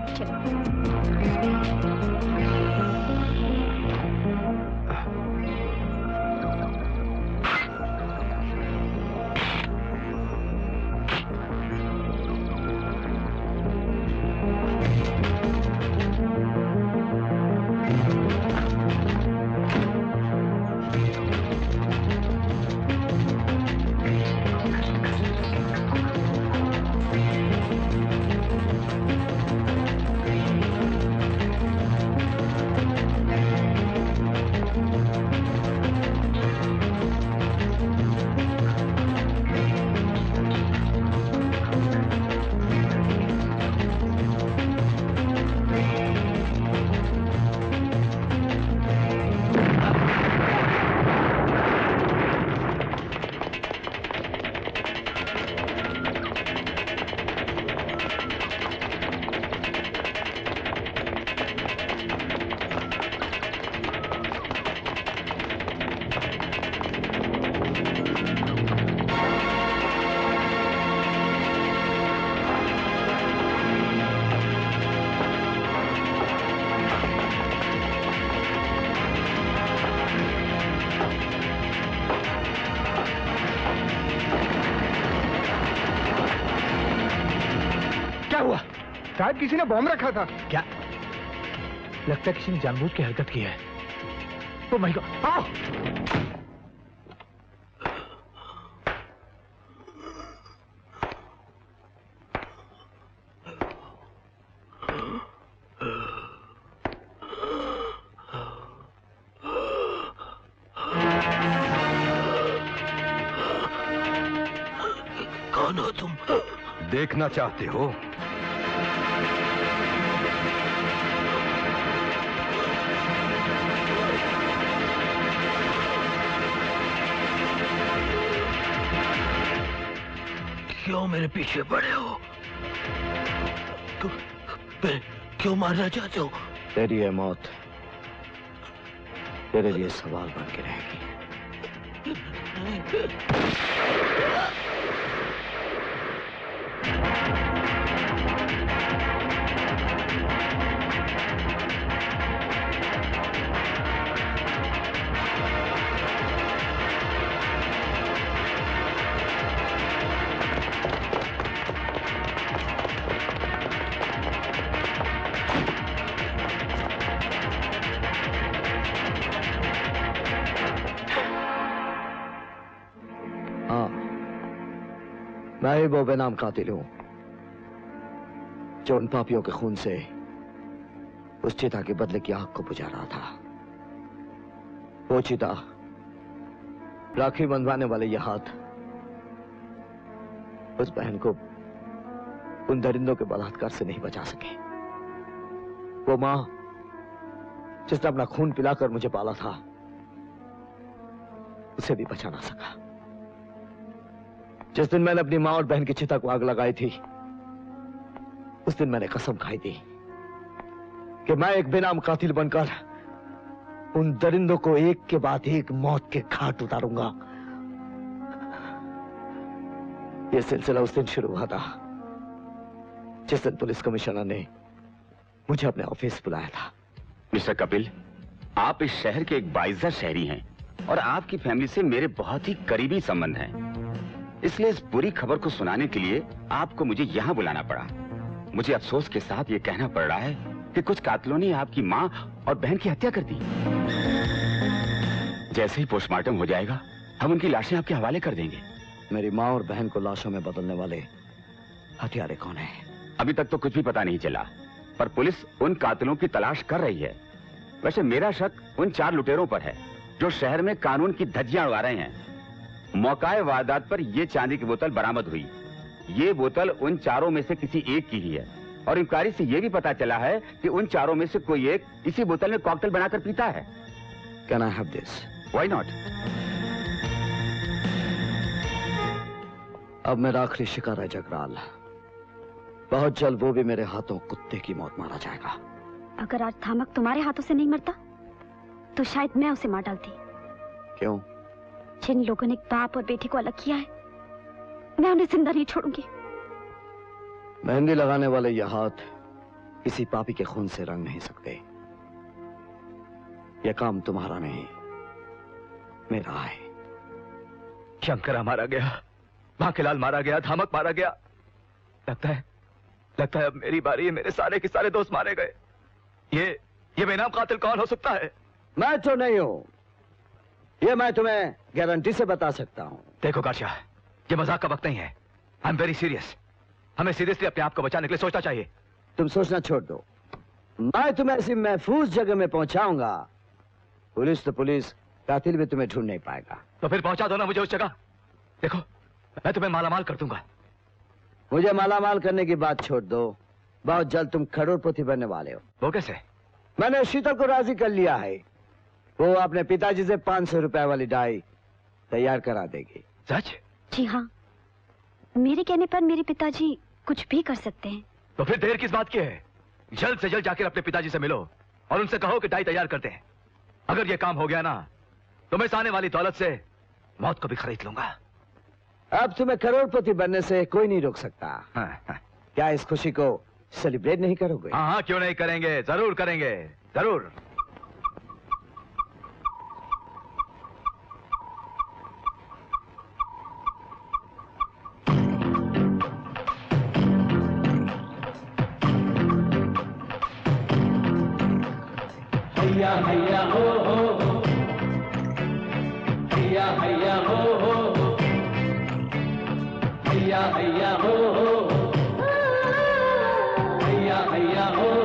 शायद किसी ने बॉम्ब रखा था। क्या? लगता है किसी ने जानबूझ के हरकत की है। Oh my God! आओ! कौन हो तुम? देखना चाहते हो? क्यों मेरे पीछे पड़े हो? क्यों मारना चाहते हो? तेरी ये मौत तेरे लिए सवाल बन के रहेगी। मैं ही वो बेनाम कातिल हूं जो उन पापियों के खून से उस चिता के बदले की आग को बुझा रहा था। वो चिता, राखी बंधवाने वाले ये हाथ उस बहन को उन दरिंदों के बलात्कार से नहीं बचा सके। वो मां जिसने अपना खून पिलाकर मुझे पाला था, उसे भी बचा ना सका। जिस दिन मैंने अपनी मां और बहन की चिता को आग लगाई थी, उस दिन मैंने कसम खाई थी कि मैं एक बेनाम कातिल बनकर उन दरिंदों को एक के बाद एक मौत के घाट उतारूंगा। यह सिलसिला उस दिन शुरू हुआ था जिस दिन पुलिस कमिश्नर ने मुझे अपने ऑफिस बुलाया था। मिस्टर कपिल, आप इस शहर के एक बाइज्जत शहरी हैं और आपकी फैमिली से मेरे बहुत ही करीबी संबंध हैं। इसलिए इस बुरी खबर को सुनाने के लिए आपको मुझे यहाँ बुलाना पड़ा। मुझे अफसोस के साथ ये कहना पड़ रहा है कि कुछ कातिलों ने आपकी माँ और बहन की हत्या कर दी। जैसे ही पोस्टमार्टम हो जाएगा, हम उनकी लाशें आपके हवाले कर देंगे। मेरी माँ और बहन को लाशों में बदलने वाले हत्यारे कौन हैं? अभी तक तो कुछ भी पता नहीं चला, पर पुलिस उन कातिलों की तलाश कर रही है। वैसे मेरा शक उन 4 लुटेरों पर है जो शहर में कानून की धज्जियां उड़ा रहे हैं। मौकाए वारदात पर यह चांदी की बोतल बरामद हुई। ये बोतल उन 4 में से किसी एक की ही है और इंक्वायरी से यह भी पता चला है कि उन 4 में से कोई एक इसी बोतल में कॉकटेल बनाकर पीता है। Can I have this? Why not? अब मेरा आखिरी शिकार है जगराल। बहुत जल्द वो भी मेरे हाथों कुत्ते की मौत मारा जाएगा। अगर आज थामक तुम्हारे हाथों से नहीं मरता तो शायद मैं उसे मार डालती। क्यों? जिन लोगों ने बाप और बेटी को अलग किया है, मैं उन्हें जिंदा नहीं छोड़ूंगी। मेहंदी लगाने वाले ये हाथ किसी पापी के खून से रंग नहीं सकते। यह काम तुम्हारा नहीं, मेरा है। शंकरा मारा गया, भांखेलाल मारा गया, धामक मारा गया। लगता है अब मेरी बारी है। मेरे सारे के सारे दोस्त मारे गए। ये बेनाम कातिल कौन हो सकता है? मैं तो नहीं हूं, ये मैं तुम्हें गारंटी से बता सकता हूं। देखो गाशिया, ये मजाक का वक्त नहीं है। I am very serious. हमें सीरियसली अपने आप को बचाने के लिए सोचना चाहिए। तुम सोचना छोड़ दो, मैं तुम्हें ऐसी महफूज जगह में पहुंचाऊंगा, पुलिस तो पुलिस, कातिल भी तुम्हें ढूंढ नहीं पाएगा। तो फिर पहुंचा दो ना मुझे उस जगह। देखो, मैं तुम्हें मालामाल कर दूंगा। मुझे मालामाल करने की बात छोड़ दो, बहुत जल्द तुम करोड़पति बनने वाले हो। वो कैसे? मैंने शीतल को राजी कर लिया है। वो अपने पिताजी से 500 रुपए वाली डाई तैयार करा देगी। सच? जी हाँ, मेरे कहने पर मेरे पिताजी कुछ भी कर सकते हैं। तो फिर देर किस बात की है? जल्द से जल्द जाकर अपने पिताजी से मिलो और उनसे कहो कि डाई तैयार करते हैं। अगर ये काम हो गया ना तो मैं इस आने वाली दौलत से मौत को भी खरीद लूंगा। अब तुम्हें करोड़पति बनने से कोई नहीं रोक सकता। हाँ। क्या इस खुशी को सेलिब्रेट नहीं करोगे? हाँ, क्यों नहीं करेंगे, जरूर करेंगे, जरूर। हैया हैया हो हैया हैया हो हैया हैया हो हैया हैया हो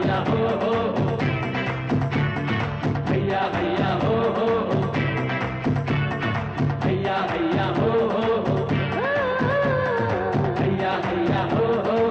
हैया हो हो हैया हैया हो हो हैया हैया हो हो हैया हैया हो हो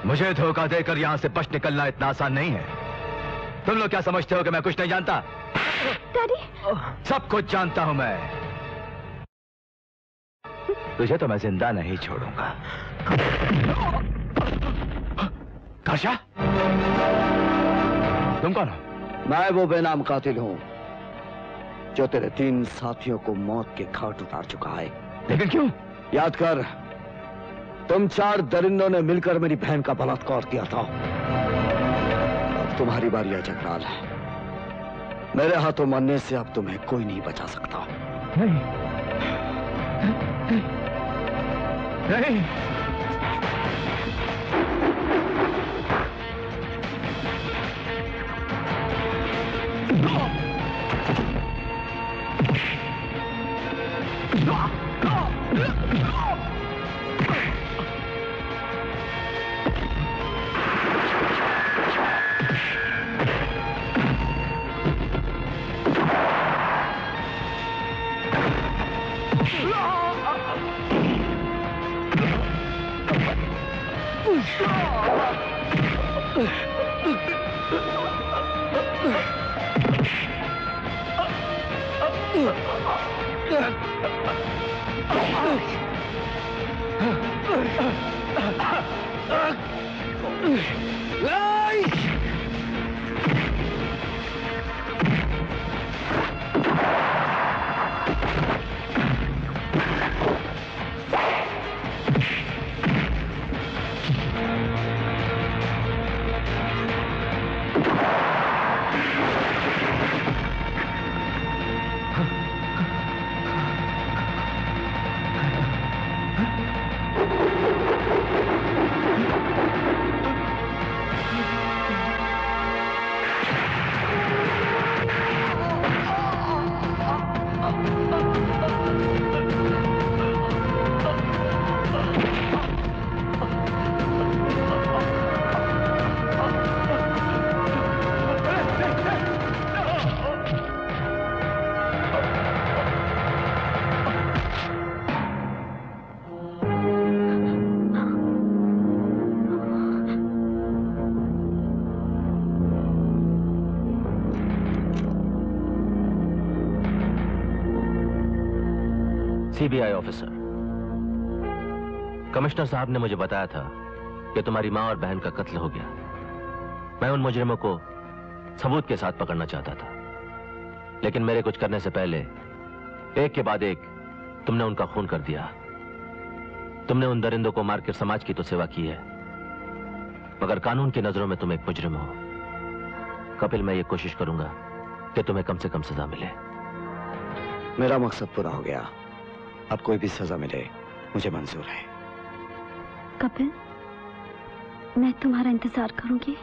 मुझे धोखा देकर यहां से बच निकलना इतना आसान नहीं है। तुम लोग क्या समझते हो कि मैं कुछ नहीं जानता? डैडी, सब कुछ जानता हूं मैं। तुझे तो मैं जिंदा नहीं छोड़ूंगा। काशा, तुम कौन हो? मैं वो बेनाम कातिल हूं जो तेरे 3 साथियों को मौत के घाट उतार चुका है। लेकिन क्यों? याद कर, तुम 4 दरिंदों ने मिलकर मेरी बहन का बलात्कार किया था। अब तुम्हारी बारी है जगराल। मेरे हाथों मरने से अब तुम्हें कोई नहीं बचा सकता। नहीं, नहीं। सीबीआई ऑफिसर, कमिश्नर साहब ने मुझे बताया था कि तुम्हारी माँ और बहन का कत्ल हो गया। मैं उन मुजरिमों को सबूत के साथ पकड़ना चाहता था, लेकिन मेरे कुछ करने से पहले एक के बाद एक तुमने उनका खून कर दिया। तुमने उन दरिंदों को मारकर समाज की तो सेवा की है, मगर कानून की नजरों में तुम एक मुजरिम हो। कपिल, मैं ये कोशिश करूंगा कि तुम्हें कम से कम सजा मिले। मेरा मकसद पूरा हो गया। अब कोई भी सजा मिले मुझे मंजूर है। कपिल, मैं तुम्हारा इंतजार करूंगी।